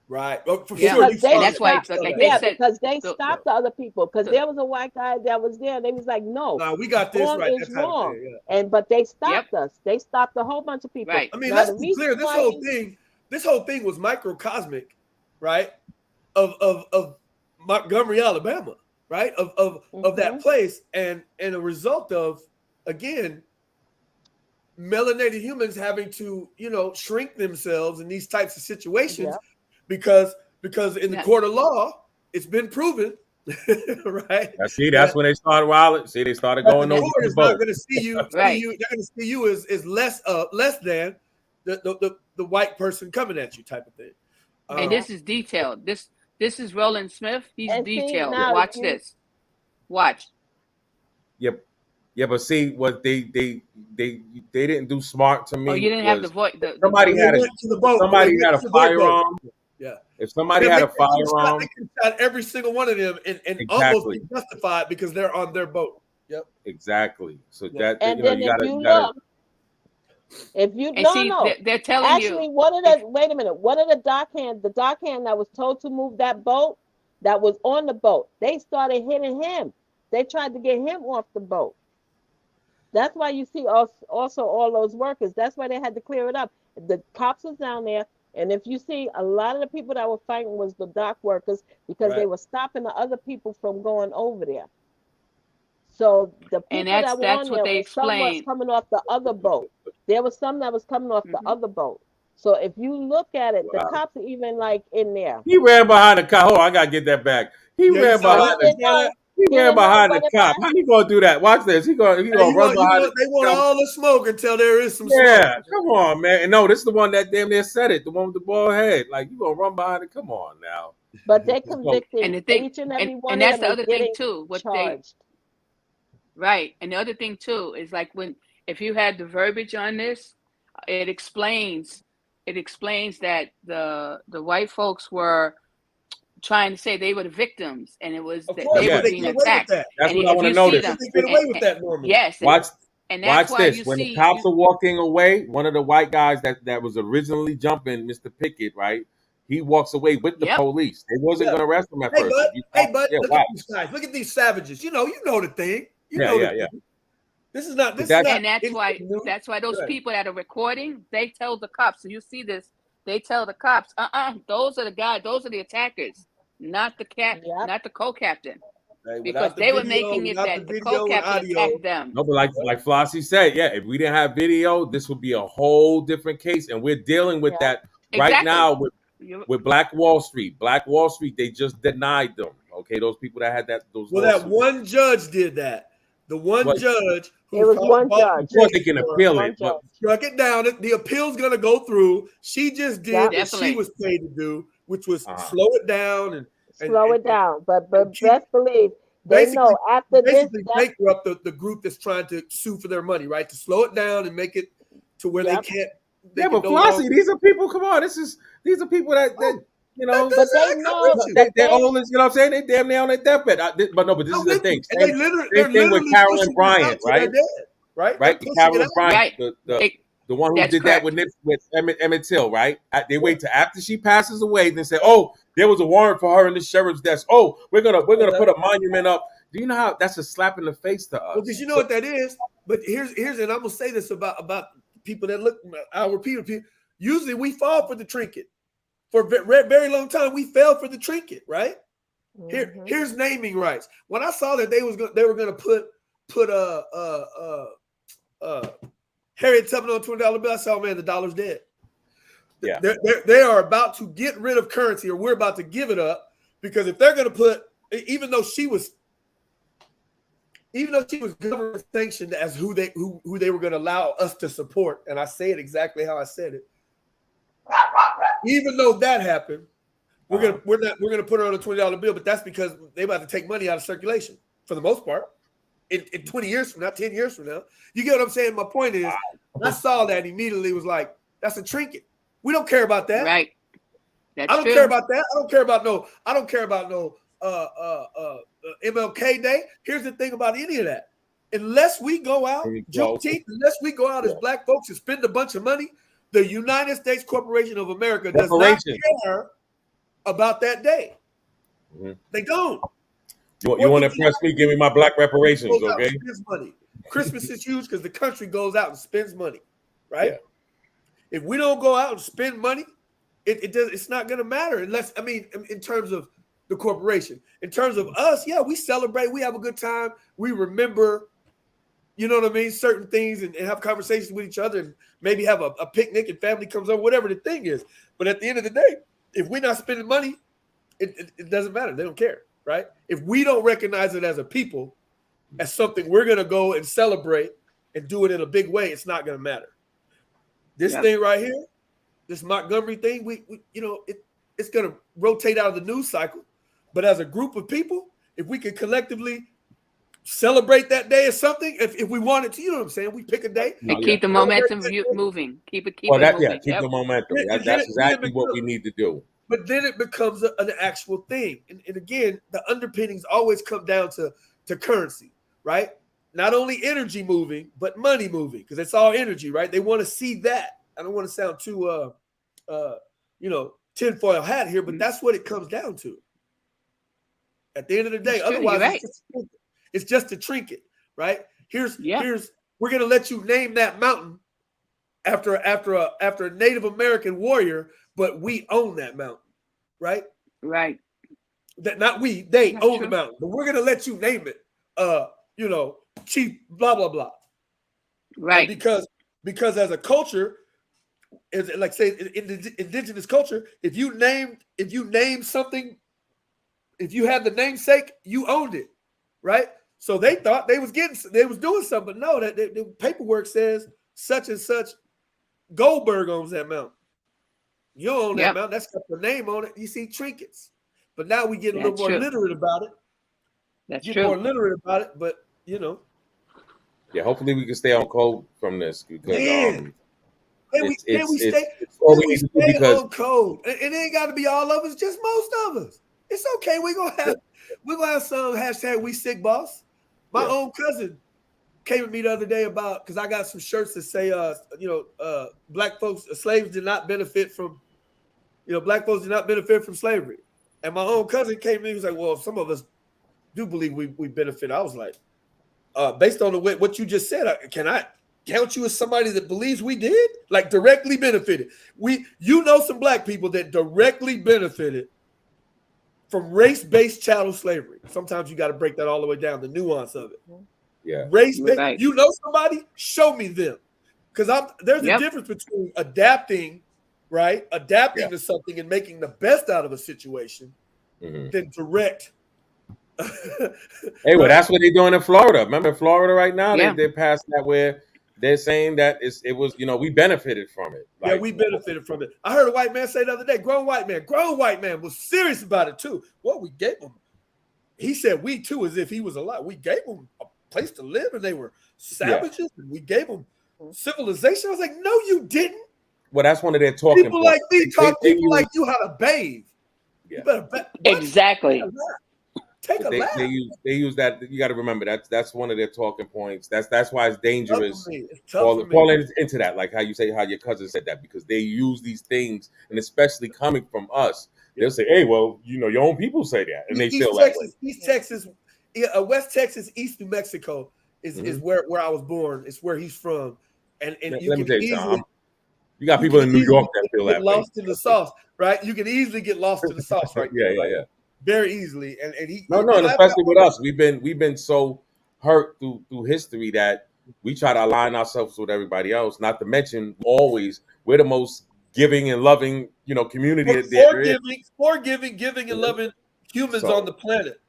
Right. Well, for sure. And that's why, because they stopped the other people. Because there was a white guy that was there. They was like, no, we got this right. Is wrong. But they stopped us. They stopped a whole bunch of people. Right. I mean, let's be clear. This whole thing was microcosmic, right? Of Montgomery, Alabama, right? Of that place, and a result of, again, melanated humans having to, shrink themselves in these types of situations because in the court of law, it's been proven, right? That's when they started wilding. See, they started going over the boat. Not going to see you. They're going to see you as less than the white person coming at you, type of thing. And this is detailed. This is Roland Smith. He's detailed. Watch this. Watch. Yep. Yeah, but see, what they didn't do smart to me. Oh, you didn't have the voice. Somebody had a firearm. Yeah. If somebody had a firearm, they could shot every single one of them and almost be justified because they're on their boat. Yep. Exactly. So that and you then you gotta. They're telling actually, you. Wait a minute. One of the dockhand that was told to move that boat, that was on the boat, they started hitting him. They tried to get him off the boat. That's why you see also all those workers. That's why they had to clear it up. The cops was down there, and if you see, a lot of the people that were fighting was the dock workers because they were stopping the other people from going over there. So the people that were on there, some was coming off the other boat. There was some that was coming off the other boat. So if you look at it, the cops are even like in there. He ran behind the cop. Oh, I gotta get that back. He ran behind the cop. He ran behind the cop. How you gonna do that? Watch this. He gonna run behind. They want all the smoke until there is some smoke. Yeah, come on, man. And no, this is the one that damn near said it. The one with the bald head. Like, you gonna run behind it? Come on now. But they convicted each and every one of them. And that's the other thing too. Right. And the other thing too is like if you had the verbiage on this, it explains that the white folks were trying to say they were the victims, and it was that they were being attacked. That's what I want to notice. They get away with that normally. Yes. Watch this. When the cops are walking away, one of the white guys that was originally jumping, Mr. Pickett, right? He walks away with the police. They wasn't going to arrest him at first. Look at these guys. Look at these savages. You know the thing. This is not. And that's why those people that are recording, they tell the cops. So you see this. They tell the cops, those are the guys, those are the attackers, not the not the co-captain. Because they were making it that the co-captain attacked them. No, but like Flossie said, if we didn't have video, this would be a whole different case. And we're dealing with that right now with Black Wall Street. Black Wall Street, they just denied them. Okay, those people that had those. Well, that one judge did that. The one judge. It was one judge. They can appeal it. But struck it down. The appeal's going to go through. She just did what she was paid to do, which was slow it down and slow it down. But best believe they know after this, bankrupt the group that's trying to sue for their money, right? To slow it down and make it to where they can't Yeah, but Flossie, these are people. Come on, these are people that you know. But they know they're old as, you know what I'm saying. They damn near on their deathbed. But this is the thing. Same thing with Carolyn Bryant, right? Right. Right. Carolyn Bryant, Right. the one who did that with Emmett Till, right? They wait till after she passes away, then say, "Oh, there was a warrant for her in the sheriff's desk. Oh, we're gonna put a monument up." Do you know how that's a slap in the face to us? Well, because you know what that is. But here's and I'm gonna say this about people that look our people. Usually we fall for the trinket. For a very long time, we fell for the trinket, right? Mm-hmm. Here's naming rights. When I saw that they were gonna put Harriet Tubman on $20 bill, I said, oh man, the dollar's dead. Yeah, they are about to get rid of currency, or we're about to give it up, because if they're going to put, even though she was government sanctioned as who they were going to allow us to support, and I say it exactly how I said it. Even though that happened, we're gonna put her on a $20 bill, but that's because they're about to take money out of circulation for the most part. In 20 years from now, 10 years from now, you get what I'm saying? My point is, I saw that and immediately was like, that's a trinket. We don't care about that. Right. I don't care about that. I don't care about no MLK Day. Here's the thing about any of that. Unless we go out, Juneteenth, unless we go out as black folks and spend a bunch of money, the United States Corporation of America does not care about that day. Mm-hmm. They don't. You want to impress me? Give me my black reparations, okay? Money. Christmas is huge because the country goes out and spends money, right? Yeah. If we don't go out and spend money, it's not going to matter unless, I mean, in terms of the corporation. In terms of us, yeah, we celebrate, we have a good time, we remember, you know what I mean, certain things, and have conversations with each other, and maybe have a picnic and family comes over, whatever the thing is. But at the end of the day, if we're not spending money, it doesn't matter. They don't care. Right? If we don't recognize it as a people, as something we're going to go and celebrate and do it in a big way, it's not going to matter. This thing right here, this Montgomery thing, we it's going to rotate out of the news cycle. But as a group of people, if we can collectively celebrate that day or something, if we wanted to, you know what I'm saying? We pick a day. And keep the momentum moving. Keep it moving. Yeah, keep the momentum. That's exactly what we need to do. But then it becomes an actual thing. And again, the underpinnings always come down to currency, right? Not only energy moving, but money moving, because it's all energy, right? They want to see that. I don't want to sound too, tinfoil hat here, but that's what it comes down to. At the end of the day, otherwise it's just a trinket, right? Here's we're gonna let you name that mountain after a Native American warrior, but we own that mountain, right? Right. That not we, they own the mountain, but we're gonna let you name it. Chief blah blah blah. Right. And because as a culture, is like say indigenous culture, if you name something, if you have the namesake, you owned it, right? So they thought they was doing something, but no, that the paperwork says such and such Goldberg owns that mountain. You don't own that mountain. That's got the name on it. You see trinkets. But now we get a little more literate about it. That's true. More literate about it, but you know. Yeah, hopefully we can stay on code from this because Can we stay on code? It ain't got to be all of us, just most of us. It's okay. We're gonna have some hashtag we sick boss. My own cousin came with me the other day because I got some shirts that say black folks, slaves did not benefit from, black folks did not benefit from slavery. And my own cousin came to me and was like, well, some of us do believe we benefit. I was like, based on what you just said, can I count you as somebody that believes we did? Like directly benefited. Some black people that directly benefited from race-based chattel slavery. Sometimes you got to break that all the way down, the nuance of it. Yeah. Race-based. Right. You know somebody? Show me them. Because there's a difference between adapting, right? Adapting to something and making the best out of a situation than direct. Hey, well, that's what they're doing in Florida. Remember in Florida right now, they passed that where they're saying that it was, we benefited from it. Like, we benefited from it. I heard a white man say the other day, grown white man was serious about it too. What we gave him, he said we too, as if he was alive. We gave him a place to live and they were savages and we gave them civilization. I was like, no, you didn't. well, that's one of their talking people points. like me taught people like you how to bathe. Yeah. You better exactly. Take a lap. They use that. You got to remember that's one of their talking points. That's why it's dangerous. It's tough for me. Falling into that, like how your cousin said that, because they use these things, and especially coming from us, they'll say, "Hey, well, your own people say that," and they feel that way. East Texas, West Texas, East New Mexico is where I was born. It's where he's from, and you can easily. You got people in New York that feel that way. Lost in the sauce, right? You can easily get lost in the sauce, right? Yeah. Very easily, and he and especially with us, we've been so hurt through history that we try to align ourselves with everybody else. Not to mention, always we're the most giving and loving, community. Forgiving, giving, and loving humans on the planet.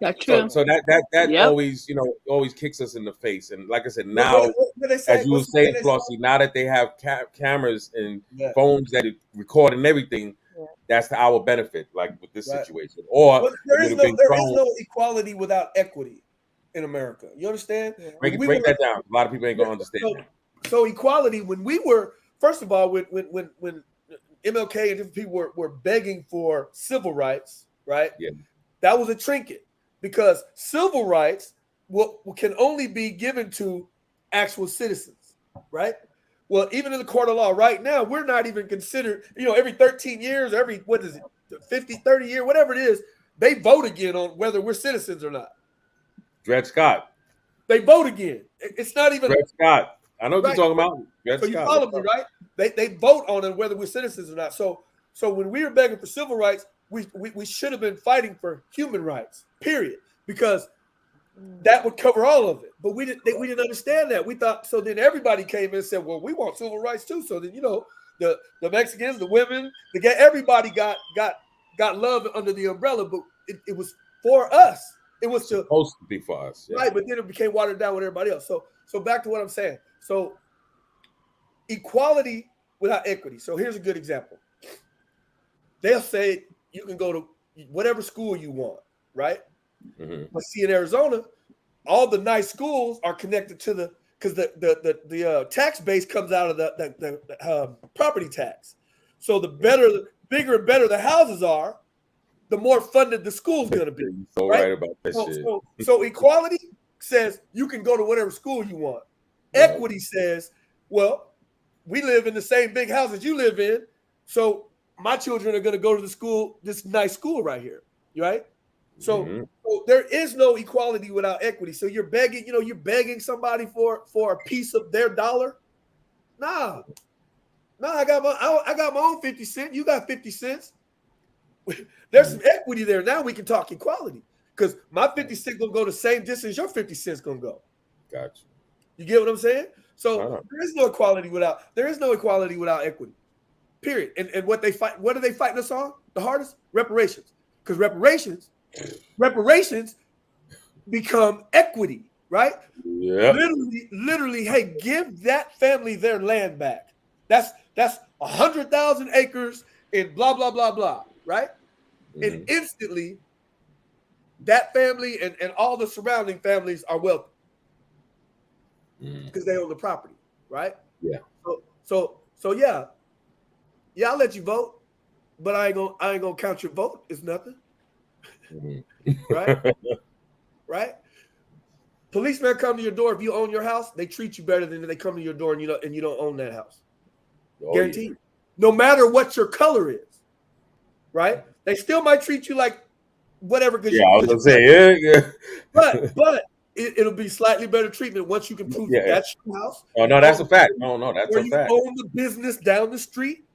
That's true. So that always, always kicks us in the face. And like I said, now, as you were saying, Flossie, now that they have cameras and phones that record and everything, that's to our benefit, like with this situation. Or there is no equality without equity in America. You understand? Break that down. A lot of people ain't gonna understand. So equality, when we were, first of all, when MLK and different people were begging for civil rights, right? Yeah. That was a trinket, because civil rights can only be given to actual citizens, right? Well, even in the court of law right now, we're not even considered, every 13 years, every, 50, 30 years, whatever it is, they vote again on whether we're citizens or not. Dred Scott. They vote again. It's not even. Dred Scott. I know what you're talking about. Dred so Scott. You follow me, right? They vote on it whether we're citizens or not. So when we were begging for civil rights, we should have been fighting for human rights, period, because that would cover all of it. But we didn't understand that. We thought, so then everybody came in and said, well, we want civil rights too. So then, the Mexicans, the women, the gay, everybody got love under the umbrella, but it was for us. It was supposed to be for us. Yeah. Right, but then it became watered down with everybody else. So back to what I'm saying. So equality without equity. So here's a good example. They'll say you can go to whatever school you want, right? Mm-hmm. But see, in Arizona, all the nice schools are connected to because the tax base comes out of the property tax. So the bigger and better the houses are, the more funded the school's going to be. You're so right about that shit. So equality says you can go to whatever school you want. Right. Equity says, well, we live in the same big house as you live in, so my children are going to go to the school, this nice school right here, right? So, so there is no equality without equity. So you're begging, you're begging somebody for a piece of their dollar. Nah, I got my own 50 cents. You got 50 cents. There's some equity there. Now we can talk equality, because my 50 cents gonna go the same distance your 50 cents gonna go. Gotcha. You get what I'm saying? So there is no equality without equity. Period. And what are they fighting us on the hardest? Reparations. Because reparations become equity, right? Yeah. Literally, hey, give that family their land back. That's 100,000 acres in blah blah blah blah, right? Mm-hmm. And instantly, that family and all the surrounding families are wealthy because they own the property, right? Yeah. So yeah, I'll let you vote, but I ain't gonna count your vote. It's nothing. Right? Right? Policemen come to your door. If you own your house, they treat you better than if they come to your door and you don't own that house. Guaranteed. Yeah. No matter what your color is, right? They still might treat you like whatever. Yeah, I was gonna say, yeah. But it'll be slightly better treatment once you can prove that that's your house. Oh no, that's a fact. No, that's a fact. You own the business down the street,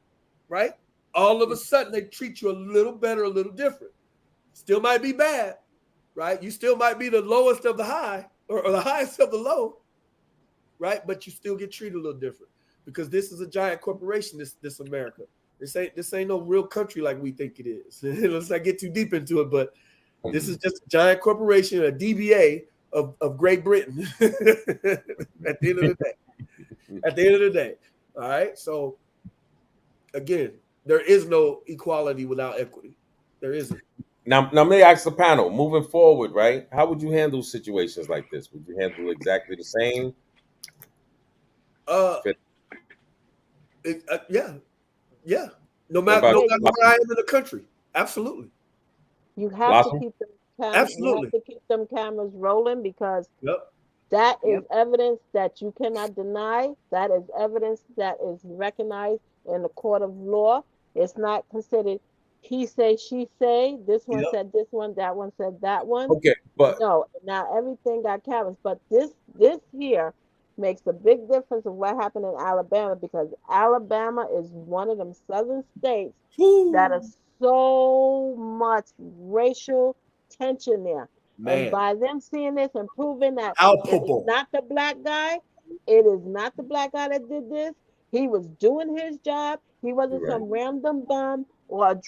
right? All of a sudden they treat you a little better, a little different. Still might be bad, right? You still might be the lowest of the high or the highest of the low, right? But you still get treated a little different because this is a giant corporation, this America. This ain't no real country like we think it is. Let's not get too deep into it, but this is just a giant corporation, a DBA of Great Britain at the end of the day. At the end of the day. All right. So again, there is no equality without equity. There isn't. Now let me ask the panel, moving forward, right? How would you handle situations like this? Would you handle exactly the same? Yeah. No matter where I am in the country, absolutely. You have to keep them. Absolutely. You have to keep them cameras rolling because that is evidence that you cannot deny. That is evidence that is recognized in the court of law. It's not considered he say, she say. This one said this one, that one said that one. Okay, but no, now everything got cameras. But this here makes a big difference of what happened in Alabama, because Alabama is one of them southern states that is so much racial tension there. Man. And by them seeing this and proving that it is not the black guy, it is not the black guy that did this. He was doing his job. He wasn't some random bum or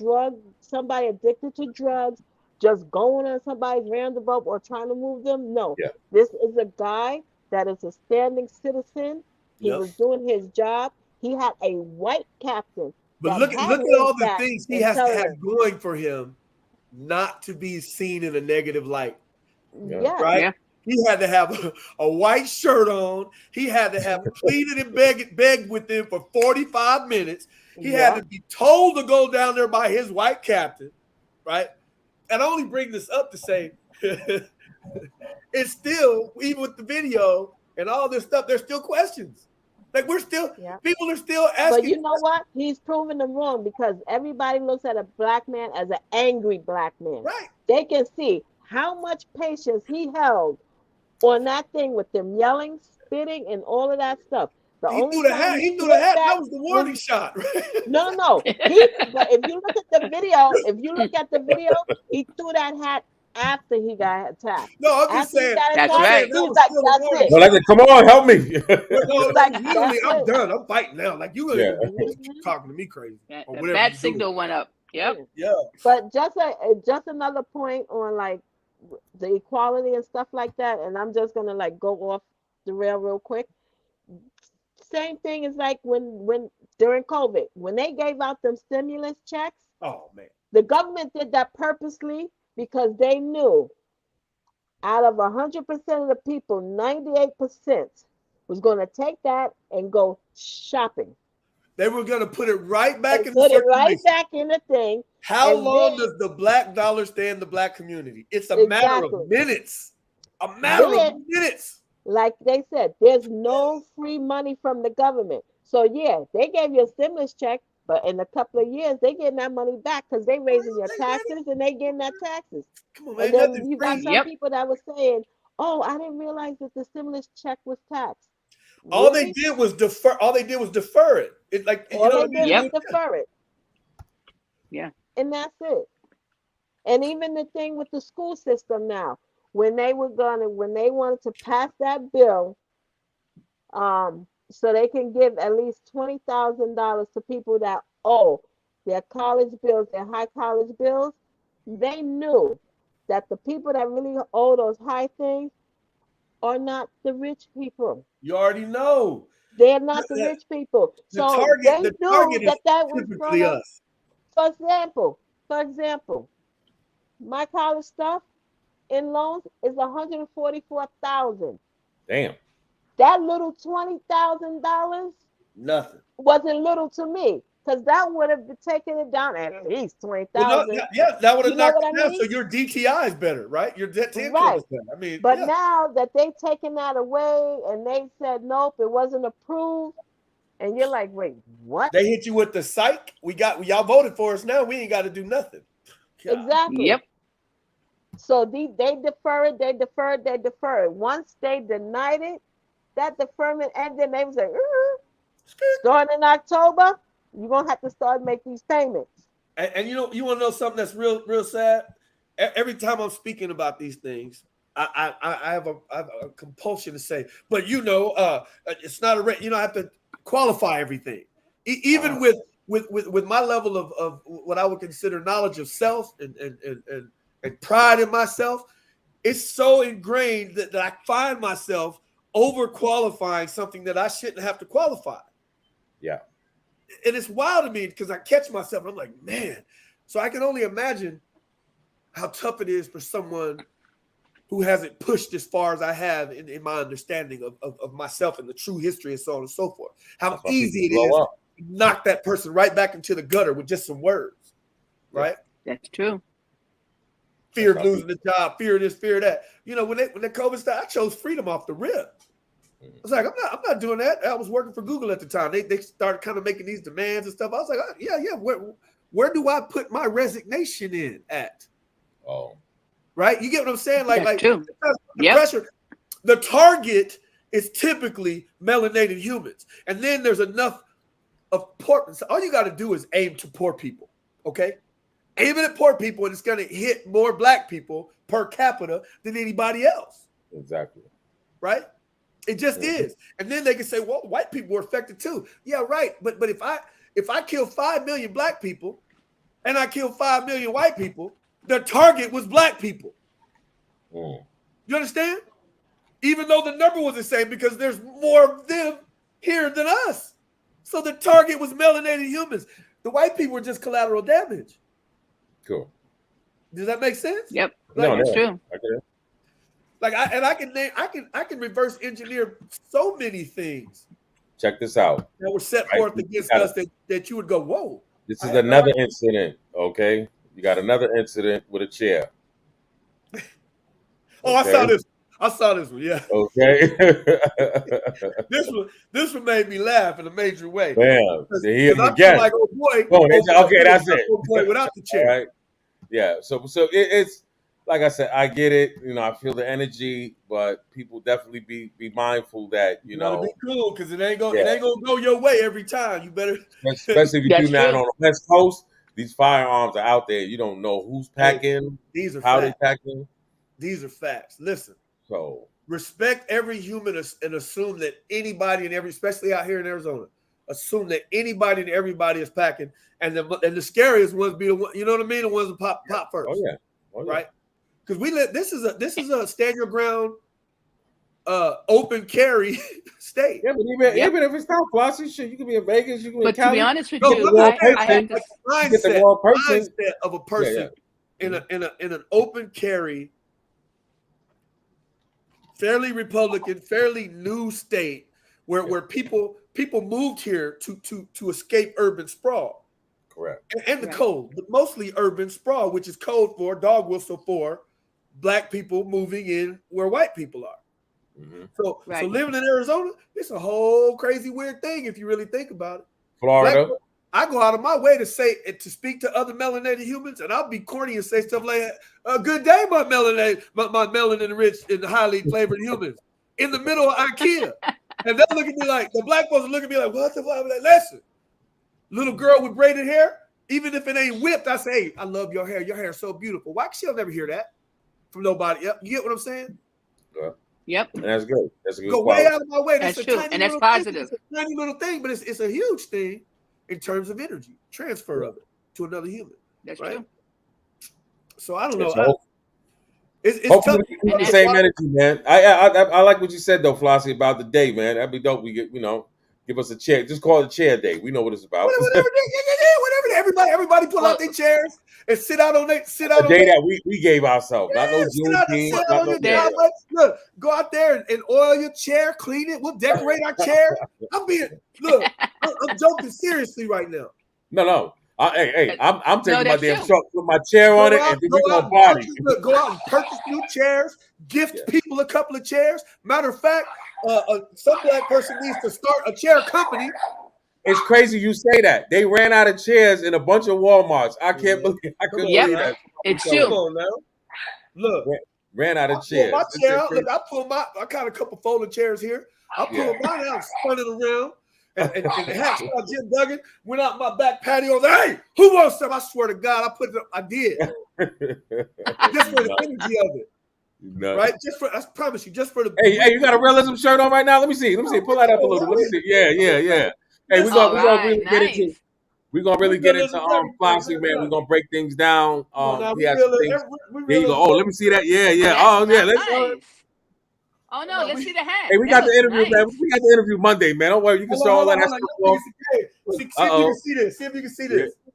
somebody addicted to drugs, just going on somebody's random bump or trying to move them. No, this is a guy that is a standing citizen. He was doing his job. He had a white captain. But look at all the things he has to have going for him not to be seen in a negative light. Right? Yeah. He had to have a white shirt on. He had to have pleaded and begged with them for 45 minutes. He had to be told to go down there by his white captain, right? And I only bring this up to say it's still, even with the video and all this stuff, there's still questions. Like people are still asking. But you know what? He's proven them wrong, because everybody looks at a black man as an angry black man. Right. They can see how much patience he held on that thing with them yelling, spitting, and all of that stuff. He threw the hat. That was the warning shot. No. But if you look at the video, he threw that hat after he got attacked. No, I'm just saying. That's right. He was like, that's it. Well, like, come on, help me. I'm done. I'm fighting now. Like, you keep talking to me crazy. That signal went up. Yep. Yeah. But just another point on like the equality and stuff like that, and I'm just gonna like go off the rail real quick. Same thing is like when during COVID, when they gave out them stimulus checks. Oh man. The government did that purposely because they knew out of 100% of the people, 98% was going to take that and go shopping. They were going to put it right back in the thing. How long does the black dollar stay in the black community? It's a matter of minutes. A matter of minutes. Like they said, there's no free money from the government. So yeah, they gave you a stimulus check, but in a couple of years, they getting that money back because they raising your taxes and they getting that taxes. Come on, man. And then you got some people that were saying, "Oh, I didn't realize that the stimulus check was taxed." All they did was defer. All they did was defer it. It's like defer it. Yeah, and that's it. And even the thing with the school system now, when they wanted to pass that bill, so they can give at least $20,000 to people that owe their college bills, their high college bills, they knew that the people that really owe those high things are not the rich people. You already know. They're not the rich people. So they knew that was typically us. For example, my college stuff in loans is $144,000. Damn. That little $20,000 nothing wasn't little to me, because that would have taken it down at least $20,000. Well, that would have knocked it down. So your DTI is better, right? Your debt to income is better. I mean, but now that they've taken that away and they said nope, it wasn't approved, and you're like, wait, what? They hit you with the psych. Y'all voted for us. Now we ain't got to do nothing. God. Exactly. Yep. So they defer it. Once they denied it, that deferment ended. They was like, starting in October, you're gonna have to start making these payments. And you want to know something that's real sad? Every time I'm speaking about these things, I have a compulsion to say, but it's not a I have to qualify everything, even with my level of what I would consider knowledge of self and pride in myself. It's so ingrained that I find myself over-qualifying something that I shouldn't have to qualify. Yeah. And it's wild to me because I catch myself and I'm like, man. So I can only imagine how tough it is for someone who hasn't pushed as far as I have in my understanding of myself and the true history and so on and so forth. How easy it is knock that person right back into the gutter with just some words, right? That's true. Fear of losing the job, fear of this, fear of that. You know, when the COVID started, I chose freedom off the rip. I was like, I'm not doing that. I was working for Google at the time. They started kind of making these demands and stuff. I was like, yeah. Where do I put my resignation in at? Oh, right. You get what I'm saying? Like the pressure. The target is typically melanated humans, and then there's enough of poor. So all you got to do is aim to poor people. Okay. Aiming at poor people, and it's going to hit more black people per capita than anybody else. Exactly. Right? It just is. And then they can say, well, white people were affected too. Yeah, right. But if I kill 5 million black people and I kill 5 million white people, the target was black people. You understand? Even though the number was the same, because there's more of them here than us. So the target was melanated humans. The white people were just collateral damage. Cool. Does that make sense? Yep. Like, that's true. Okay. Like I can reverse engineer so many things. Check this out. That were set forth against us that you would go, whoa. This is another incident, okay? You got another incident with a chair. Oh, okay. I saw this one, yeah. Okay. this one made me laugh in a major way. Damn. I feel like, oh boy. Okay, that's it. Oh boy, without the chair. Right. Yeah. So it's like I said, I get it. You know, I feel the energy, but people definitely be mindful that you know. Be cool, because it ain't gonna go your way every time. You better, especially if you do that on the West Coast. These firearms are out there. You don't know who's packing. These are how facts. they packing. These are facts. Listen. So respect every human and assume that anybody and especially out here in Arizona, assume that anybody and everybody is packing, and the scariest ones be the one, you know what I mean, the ones that pop first. Oh yeah. Right. Because this is a stand your ground, open carry state. Yeah, but even if it's not Flossie, shit, you can be in Vegas, you can be in To Cali. be honest with you, I had to mindset of a person in an open carry, fairly Republican, fairly new state where people moved here to escape urban sprawl. Correct. And the code, but mostly urban sprawl, which is code for dog whistle for black people moving in where white people are. Mm-hmm. So living in Arizona, it's a whole crazy weird thing if you really think about it. Florida. I go out of my way to speak to other melanated humans, and I'll be corny and say stuff like, "Good day, my melanin rich and highly flavored humans," in the middle of IKEA, and they'll look at me like the black folks look at me like, "What the fuck?" I'm like, "Listen, little girl with braided hair, even if it ain't whipped, I say, hey, I love your hair. Your hair is so beautiful." Why she'll never hear that from nobody? You get what I'm saying? Yeah. Yep. And that's good. That's a good Go quality. way out of my way. That's true, and that's positive. It's a tiny little thing, but it's a huge thing in terms of energy transfer of it to another human. That's right? true. So I don't know. It's hopefully we keep the same energy, man. I like what you said though, Flossie, about the day, man. That'd be dope. We get, give us a chair. Just call it a chair day. We know what it's about. Whatever. Everybody pull out their chairs and sit out on their a day that we gave ourselves. Not no Juneteenth. Look, go out there and oil your chair, clean it. We'll decorate our chair. I'm joking seriously right now. No. I'm taking my damn truck, put my chair on it, and then we're gonna party. Go out and purchase new chairs, gift people a couple of chairs. Matter of fact, some black person needs to start a chair company. It's crazy you say that. They ran out of chairs in a bunch of Walmarts. I can't believe I couldn't believe that. It's true. Come on now. Look. Ran out of chairs. My chair out. Look, I got a couple folding chairs here. I pulled mine out, spun it around. And the hacksaw Jim Duggan went out my back patio. And was like, hey, who wants some? I swear to God, I did. Just for the energy of it. Right? I promise you, just for the. Hey, you got a realism shirt on right now? Let me see. Pull that up a little. Let me see. Yeah. Hey, we're gonna really get into. We're gonna really get into Flossie, man. We're gonna break things down. He has things. There you go. Oh, let me see that. Yeah. Oh yeah, let's go. Oh no, let's see the hat. Hey, we got the interview, man. We got the interview Monday, man. Don't worry, you can show all that stuff. See if you can see this. See if you can see this. A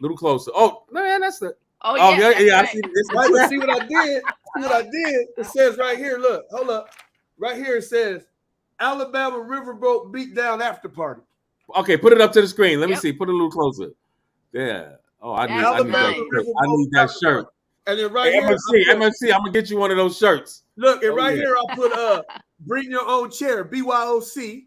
little closer. Oh man, that's the. Oh yeah. I see this. Right, see what I did? It says right here. Look, hold up. Right here it says Alabama Riverboat Beatdown After Party. Okay, put it up to the screen. Let me see. Put it a little closer. Yeah. Oh, I need that shirt. I need that shirt. And then right here, MFC, I'm gonna get you one of those shirts. Look, and right here I'll put bring your own chair, BYOC.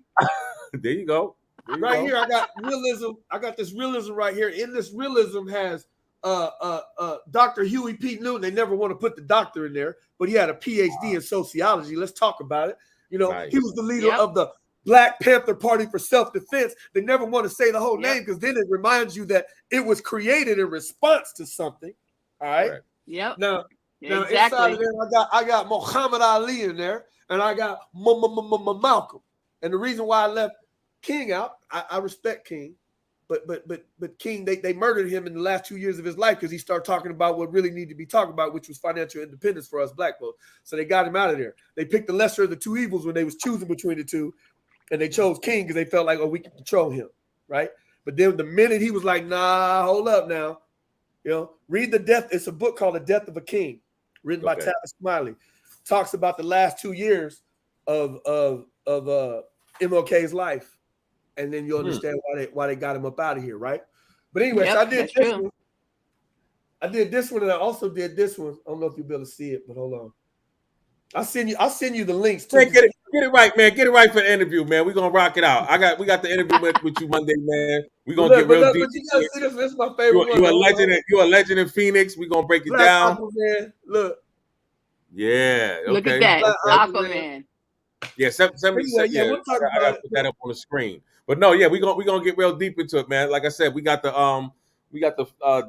There you go. Here I got realism. I got this realism right here. In this realism has Dr. Huey P. Newton. They never want to put the doctor in there, but he had a PhD in sociology. Let's talk about it. You know, he was the leader of the Black Panther Party for self-defense. They never want to say the whole name because then it reminds you that it was created in response to something. All right. Yep. Now inside of there, I got Muhammad Ali in there, and I got Malcolm. And the reason why I left King out, I respect King, but King, they murdered him in the last 2 years of his life because he started talking about what really needed to be talked about, which was financial independence for us black folks. So they got him out of there. They picked the lesser of the two evils when they was choosing between the two, and they chose King because they felt like, oh, we can control him, right? But then the minute he was like, nah, hold up now, you know, read The Death. It's a book called The Death of a King, written by Tavis Smiley. Talks about the last 2 years of MLK's life, and then you'll understand why they got him up out of here, right? But anyway, so I did this one. I did this one, and I also did this one. I don't know if you'll be able to see it, but hold on. I'll send you the links. Get it right, man. Get it right for the interview, man. We're gonna rock it out. We got the interview with you Monday, man. We're gonna get real deep. You gotta see this. This is my favorite one. You're a legend in Phoenix. We're gonna break it down. Aquaman. Look. Yeah. Okay. Look at that. Aquaman. Yeah, we'll talk about I put that up on the screen. But no, yeah, we're gonna get real deep into it, man. Like I said, we got the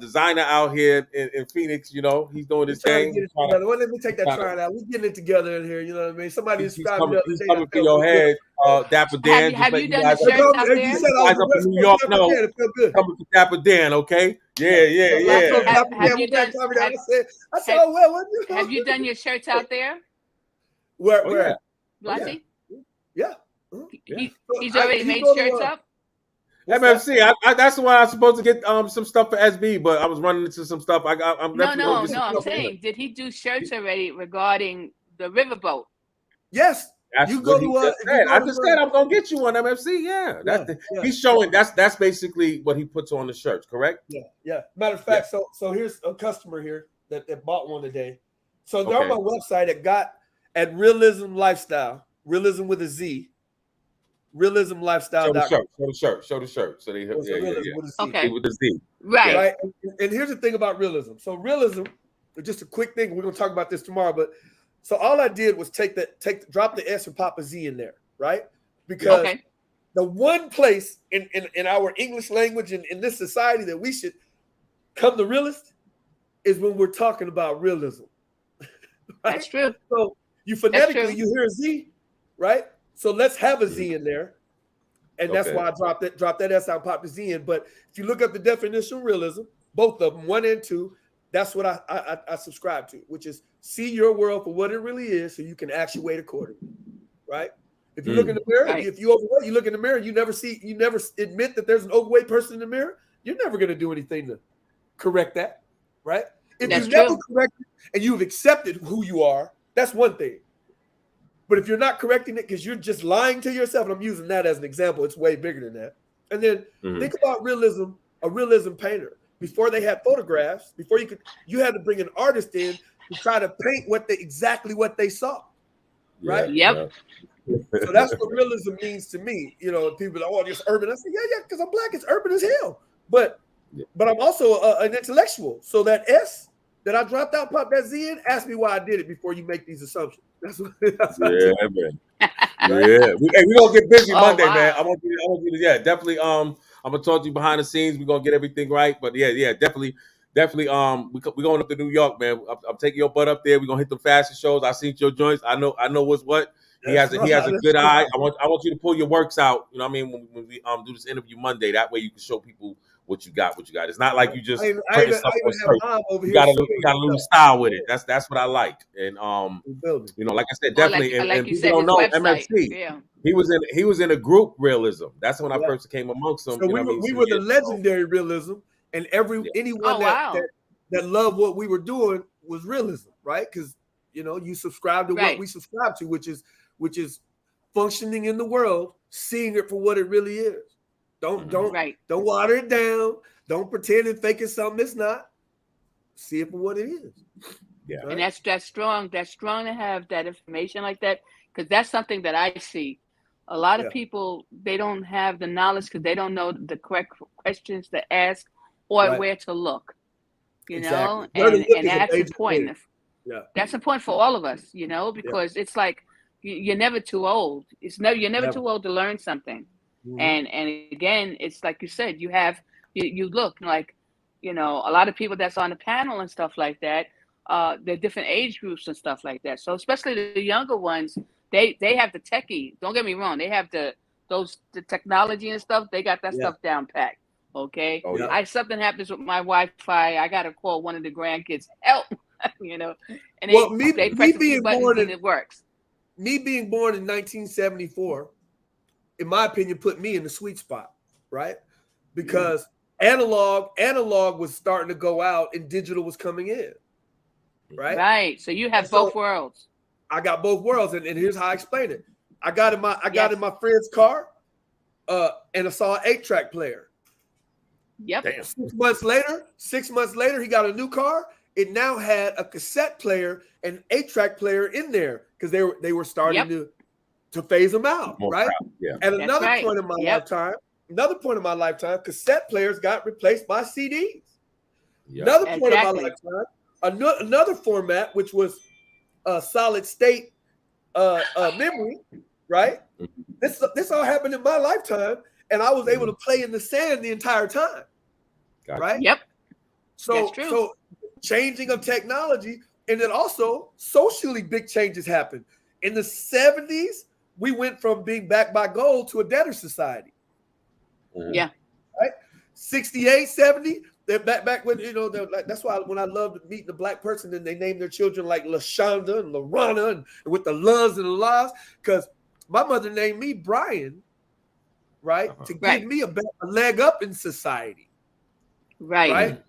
designer out here in Phoenix. You know, he's doing his thing. Let me take that trying out. We're getting it together in here. You know what I mean? Somebody he's coming through your head. Dapper Dan. Have you done the shirts out there? Guys up in New York, no. Coming to Dapper Dan, okay? Yeah. I said, oh well. Have you done your shirts out there? Where? Blossy? Yeah. He's already made shirts up? MFC, that's the one I was supposed to get some stuff for SB, but I was running into some stuff. I'm saying, did he do shirts already regarding the riverboat? Yes. You go to I just said I'm gonna get you one, MFC. Yeah. He's showing that's basically what he puts on the shirts, correct? Yeah. Matter of fact, so here's a customer here that bought one today. So they're on my website at Realism Lifestyle, Realism with a Z. RealismLifestyle.com. Show the shirt. So they with the Z. Right. And here's the thing about realism. So realism, just a quick thing. We're gonna talk about this tomorrow, but so all I did was drop the S and pop a Z in there, right? Because the one place in our English language and in this society that we should come to realist is when we're talking about realism. Right? That's true. So you phonetically you hear a Z, right? So let's have a Z in there. And that's why I dropped that S out, pop the Z in. But if you look up the definition of realism, both of them, 1 and 2, that's what I subscribe to, which is see your world for what it really is so you can actuate accordingly. Right? If you look in the mirror, if you overweight, you look in the mirror, you never admit that there's an overweight person in the mirror, you're never going to do anything to correct that. Right? If you never correct it and you've accepted who you are, that's one thing. But if you're not correcting it because you're just lying to yourself, and I'm using that as an example, it's way bigger than that. And then think about realism, a realism painter. Before they had photographs, you had to bring an artist in to try to paint exactly what they saw. Right? Yep. So that's what realism means to me. You know, people are like, oh, it's urban. I say, yeah, because I'm black, it's urban as hell. But I'm also an intellectual. So that S that I dropped out, pop that Z in, ask me why I did it before you make these assumptions. That's what man. Yeah. We're gonna get busy Monday, man. I want you to definitely I'm gonna talk to you behind the scenes. We're gonna get everything right. But definitely we're going up to New York, man. I'm taking your butt up there. We're gonna hit the fashion shows. I seen your joints. I know what's what. He has a good eye. I want you to pull your works out. You know what I mean? When we do this interview Monday, that way you can show people what you got. It's not like you just you got a little style with it. That's what I like. And you know, like I said, definitely. And people don't know MFC. Yeah. He was in a group realism. That's when I first came amongst them. So we were the legendary realism, and anyone that loved what we were doing was realism, right? Because you know you subscribe to what we subscribe to, which is functioning in the world, seeing it for what it really is. Don't right. Don't water it down. Don't pretend and fake it's something it's not. See it for what it is. Yeah. And that's strong. That's strong to have that information like that, because that's something that I see. A lot of people, they don't have the knowledge because they don't know the correct questions to ask or where to look. You know, and that's important. Yeah, that's important for all of us. You know, because it's like you're never too old. You're never too old to learn something. And again, it's like you said, you look like, you know, a lot of people that's on the panel and stuff like that. They're different age groups and stuff like that. So especially the younger ones, they have the techie. Don't get me wrong. They have the technology and stuff. They got that stuff down packed. Okay. Oh, yeah. Something happens with my Wi-Fi. I got to call one of the grandkids. Help. You know, and they press a few buttons and it works. Me being born in 1974, in my opinion, put me in the sweet spot, right? Because analog was starting to go out and digital was coming in. Right. Right. So you have both worlds. I got both worlds, and here's how I explain it. I got in my friend's car, and I saw an 8-track player. Yep. Damn. 6 months later, he got a new car. It now had a cassette player and 8-track player in there because they were starting to phase them out, right? Yeah. At another point in my lifetime, cassette players got replaced by CDs. Yep. Another point in my lifetime. Another format, which was a solid state memory, right? This all happened in my lifetime, and I was able to play in the sand the entire time, right? Yep. So changing of technology, and then also socially big changes happened. In the 70s, we went from being backed by gold to a debtor society. Yeah. Right? 68, 70. They're back when, you know, that's why when I loved meeting the black person and they named their children like LaShonda and LaRonna and with the loves and the lives, because my mother named me Brian, right? To give me a leg up in society. Right?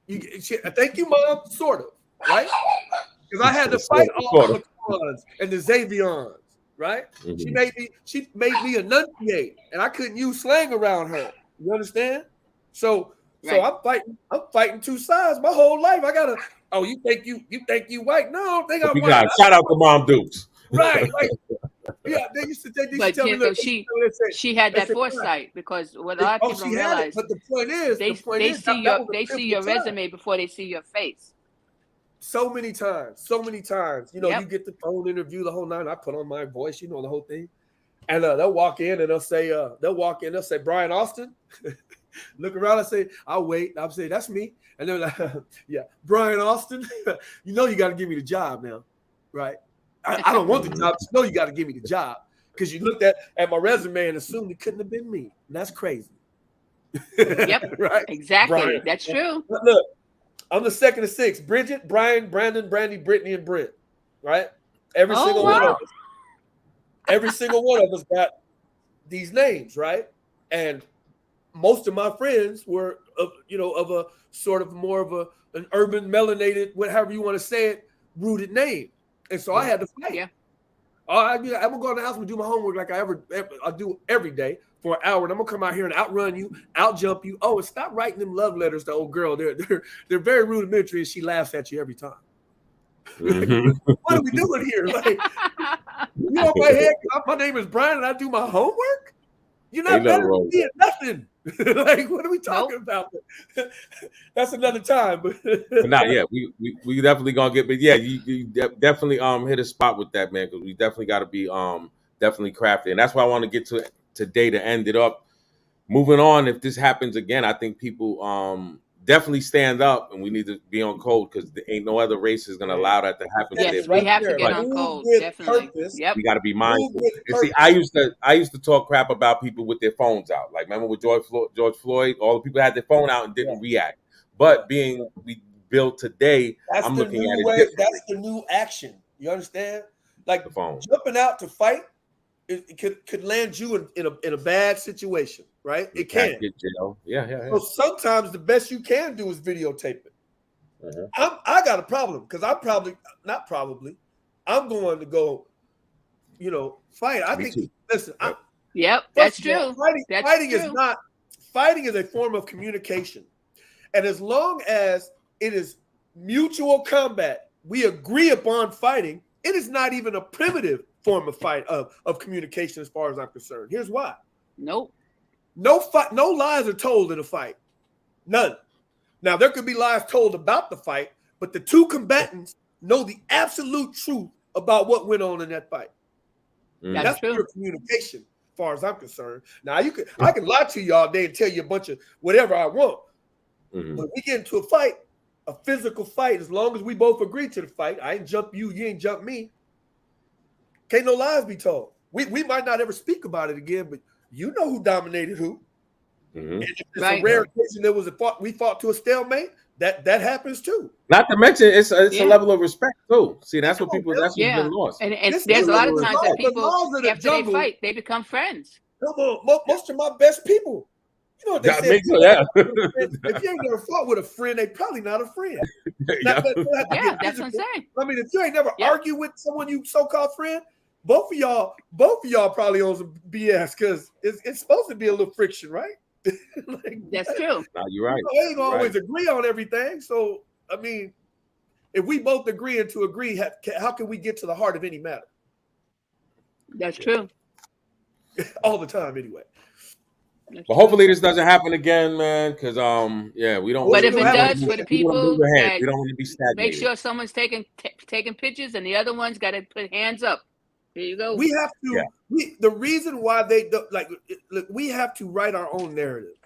Thank you, Mom, sort of, right? Because I had to fight all the Laquans and the Xavions, right? She made me enunciate, and I couldn't use slang around her. You understand? So I'm fighting two sides my whole life. I gotta. Oh, you think you white? No, they got white. Shout out to Mom Dukes. Right. Like, yeah, they used to tell me. Look, she had that foresight because what a lot of people don't realize. But the point is, they see your resume before they see your face. So many times. You know, you get the phone interview, the whole nine. I put on my voice, you know, the whole thing, and they'll walk in and they'll say, Brian Austin. Look around and say, I'll wait. I'll say, that's me. And they're like, yeah, Brian Austin, you know you got to give me the job now, right? I don't want the job. You know you got to give me the job because you looked at my resume and assumed it couldn't have been me. And that's crazy. Yep, right? Exactly. Brian. That's true. But look, I'm the second of 6. Bridget, Brian, Brandon, Brandy, Brittany, and Brent, right? Every single one of us. Every single one of us got these names, right? And most of my friends were of a sort of more of an urban melanated, whatever you want to say it, rooted name. And so I had to fight. Yeah. I'm gonna go in the house and do my homework like I do every day for an hour, and I'm gonna come out here and outrun you, outjump you. Oh, and stop writing them love letters to old girl. They're very rudimentary, and she laughs at you every time. What are we doing here? Like, you on my head? My name is Brian, and I do my homework. You're not better than me at nothing. Like, what are we talking about? That's another time. But not yet. We definitely gonna get. But yeah, you definitely hit a spot with that, man. Because we definitely got to be definitely crafty, and that's why I want to get to today to end it up. Moving on, if this happens again, I think people definitely stand up, and we need to be on code because there ain't no other race is gonna allow that to happen. Yes, we have to get on code. Definitely. Yep. We got to be mindful. And see, I used to talk crap about people with their phones out. Like, remember with George Floyd, all the people had their phone out and didn't react. But we built today, I'm looking at it. That's the new action. You understand? Like the phone. Jumping out to fight, it could land you in a bad situation, right? It can. Yeah. So sometimes the best you can do is videotape it. I got a problem because I'm going to go, fight. I think. Listen. Yep, that's true. Fighting is not fighting is a form of communication. And as long as it is mutual combat, we agree upon fighting, it is not even a primitive form of communication as far as I'm concerned. Here's why. Nope. No lies are told in a fight. None. Now, there could be lies told about the fight, but the two combatants know the absolute truth about what went on in that fight. That's pure communication, as far as I'm concerned. Now, I can lie to you all day and tell you a bunch of whatever I want. But we get into a fight, a physical fight, as long as we both agree to the fight, I ain't jump you, you ain't jump me. Can't no lies be told. We might not ever speak about it again, but you know who dominated who. And if it's a rare occasion that we fought to a stalemate, that happens too. Not to mention, it's a level of respect too. See, that's what people. That's what's been lost. And there's a lot of times that people, after they fight, they become friends. Come on, most of my best people. You know what they say? If you ain't never fought with a friend, they probably not a friend. That's what I'm saying. I mean, if you ain't never argued with someone you so-called friend, both of y'all probably on some BS because it's supposed to be a little friction, right? That's true. No, you're right. They ain't always agree on everything. So, I mean, if we both agree and to agree, how can we get to the heart of any matter? That's true. All the time, anyway. But hopefully this doesn't happen again, man. Because we don't. But if it does, for the people, we don't want to be stagnated. Make sure someone's taking pictures, and the other one's got to put hands up. Here you go. We have to. The reason why they don't, look, we have to write our own narratives.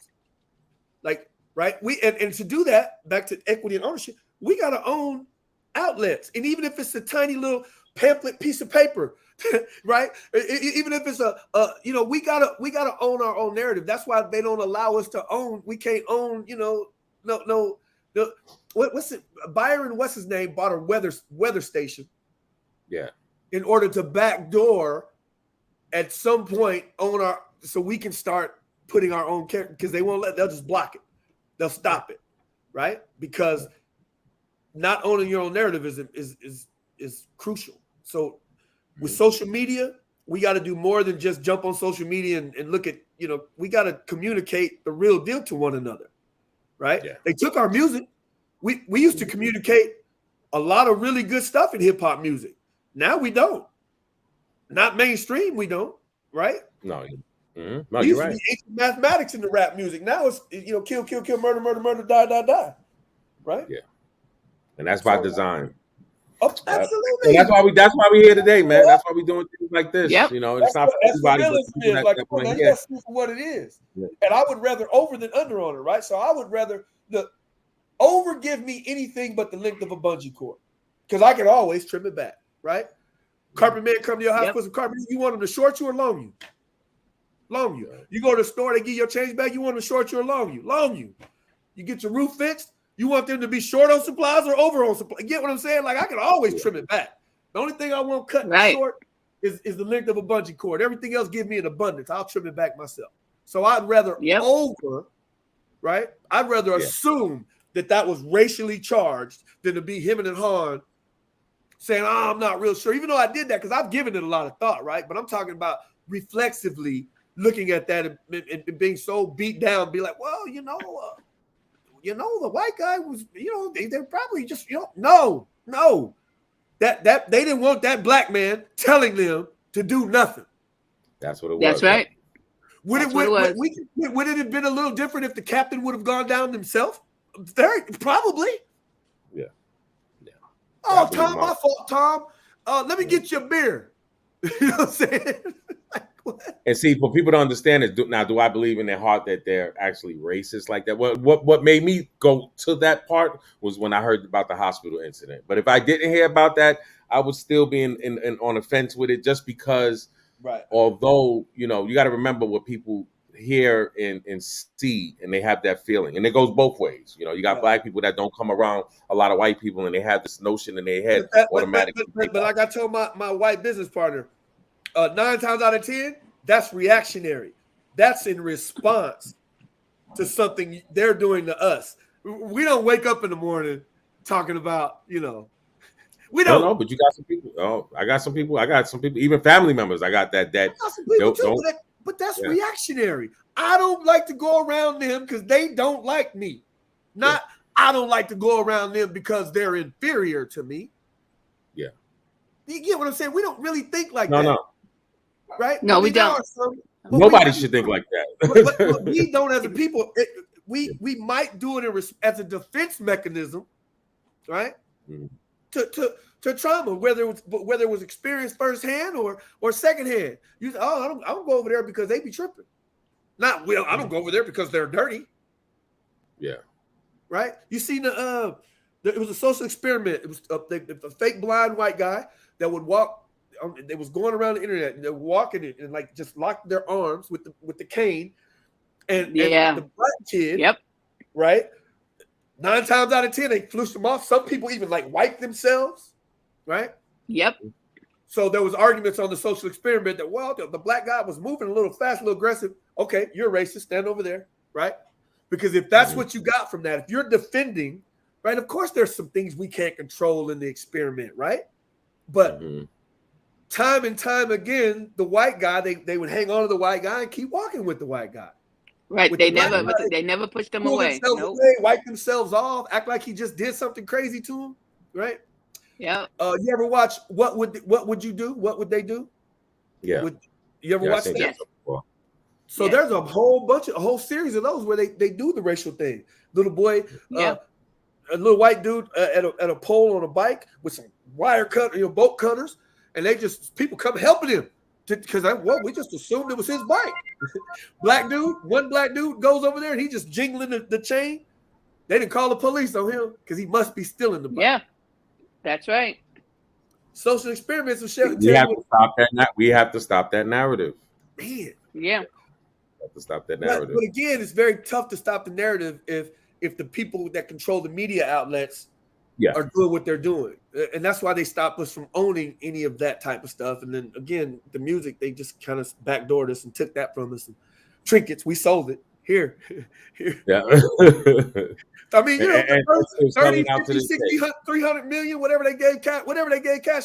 Right? And to do that, back to equity and ownership, we got to own outlets, and even if it's a tiny little pamphlet piece of paper. Right? Even if it's we gotta own our own narrative. That's why they don't allow us to own. We can't own, what's it? Byron, what's his name, bought a weather station. Yeah. In order to backdoor at some point so we can start putting our own character, because they'll just block it. They'll stop it. Right? Because not owning your own narrative is crucial. So with social media, we got to do more than just jump on social media and look at, we got to communicate the real deal to one another, right? Yeah. They took our music. We used to communicate a lot of really good stuff in hip hop music. Now we don't. Not mainstream, we don't, right? No. Mm-hmm. No, we you're used right. to be ancient mathematics in the rap music. Now it's, kill, kill, kill, murder, murder, murder, die, die, die, right? Yeah. And that's by design. Oh, absolutely. And that's why we here today, man. That's why we doing things like this. Yep. It's not for everybody. That's what it is. Yeah. And I would rather over than under on it, right? So I would rather over give me anything but the length of a bungee cord, because I can always trim it back, right? Carpet man come to your house, put some carpet. You want them to short you or long you? Long you. You go to the store, they give you your change back. You want them to short you or long you? Long you. You get your roof fixed. You want them to be short on supplies or over on supplies? Get what I'm saying? Like, I can always trim it back. The only thing I won't cut short is the length of a bungee cord. Everything else give me an abundance. I'll trim it back myself. So I'd rather over, right? I'd rather assume that was racially charged than to be him and Han saying, I'm not real sure. Even though I did that, because I've given it a lot of thought, right? But I'm talking about reflexively looking at that and being so beat down, be like, well, the white guy was, they're probably just, no. That they didn't want that black man telling them to do nothing. That's what it was. That's right. Would it have been a little different if the captain would have gone down himself? Probably. Yeah. Oh, Tom, my fault, Tom. Let me get you a beer. You know what I'm saying? And see, for people to understand it, do I believe in their heart that they're actually racist like that? What made me go to that part was when I heard about the hospital incident. But if I didn't hear about that, I would still be on the fence with it, just because. Right. Although you got to remember what people hear and see, and they have that feeling, and it goes both ways. You got black people that don't come around a lot of white people, and they have this notion in their head automatically. But like I told my white business partner, 9 times out of 10, that's reactionary. That's in response to something they're doing to us. We don't wake up in the morning talking about, we don't. No, but you got some people. Oh, I got some people. Even family members. I got that. I got some people too, But that's reactionary. I don't like to go around them because they don't like me. Not I don't like to go around them because they're inferior to me. Yeah. You get what I'm saying? We don't really think like that. No. Right? No, we don't. Nobody should think like that. but we don't as a people. We might do it as a defense mechanism, right? To trauma, whether it was experienced firsthand or secondhand. You say, I don't go over there because they be tripping. Not I don't go over there because they're dirty. Yeah. Right? You seen it was a social experiment. It was a fake blind white guy that would walk. They was going around the internet and they're walking and like just lock their arms with the cane, and the black kid. Yep. Right. 9 times out of 10 they flushed them off. Some people even like wipe themselves. Right. Yep. So there was arguments on the social experiment that the black guy was moving a little fast, a little aggressive. Okay, you're a racist. Stand over there. Right. Because if that's what you got from that, if you're defending, right, of course there's some things we can't control in the experiment, right? But time and time again, the white guy, they would hang on to the white guy and keep walking with the white guy. Right. They never pushed them away. Nope. Wipe themselves off, act like he just did something crazy to him, right? Yeah. You ever watch What Would You Do? What Would They Do? Yeah. You ever watch that? Yes. So there's a whole series of those where they do the racial thing. Little boy, a little white dude at a pole on a bike with some wire bolt cutters, and people come helping him because we just assumed it was his bike. One black dude goes over there and he just jingling the chain. They didn't call the police on him because he must be stealing the bike. Yeah, that's right. Social experiments will we have to stop that narrative. Man. Yeah. To stop that narrative. But again, it's very tough to stop the narrative if the people that control the media outlets are doing what they're doing. And that's why they stop us from owning any of that type of stuff. And then again, the music, they just kind of backdoored us and took that from us. And trinkets, we sold it. Here. Yeah. I mean, 30, 50, 60, 300 million, whatever they gave cash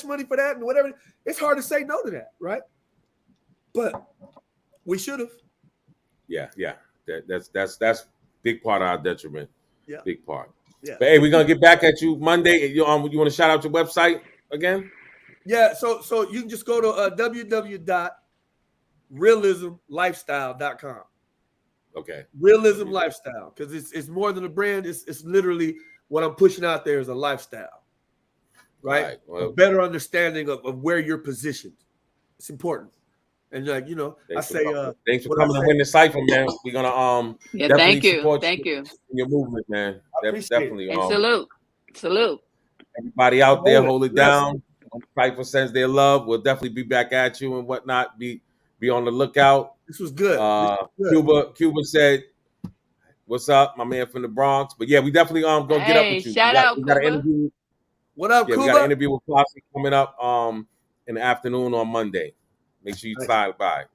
money for that and whatever. It's hard to say no to that, right? But we should have. Yeah. That's big part of our detriment. Yeah. Big part. Yeah. But hey, we're gonna get back at you Monday. You want to shout out your website again? Yeah. So you can just go to www.realismlifestyle.com. Okay. Realism lifestyle, because it's more than a brand. It's literally what I'm pushing out there is a lifestyle, right? Well, a better understanding of where you're positioned. It's important. And thanks for coming to Winning-Cypher, man. We're gonna thank you in your movement, man. Definitely. And salute. Everybody out there, hold it down. Cypher sends their love. We'll definitely be back at you and whatnot. Be on the lookout. This was good. Cuba said, "What's up, my man from the Bronx?" But yeah, we definitely gonna get up with you. Shout out, we got an interview. What up, Cuba? We got an interview with Flossie coming up in the afternoon on Monday. Make sure you slide by.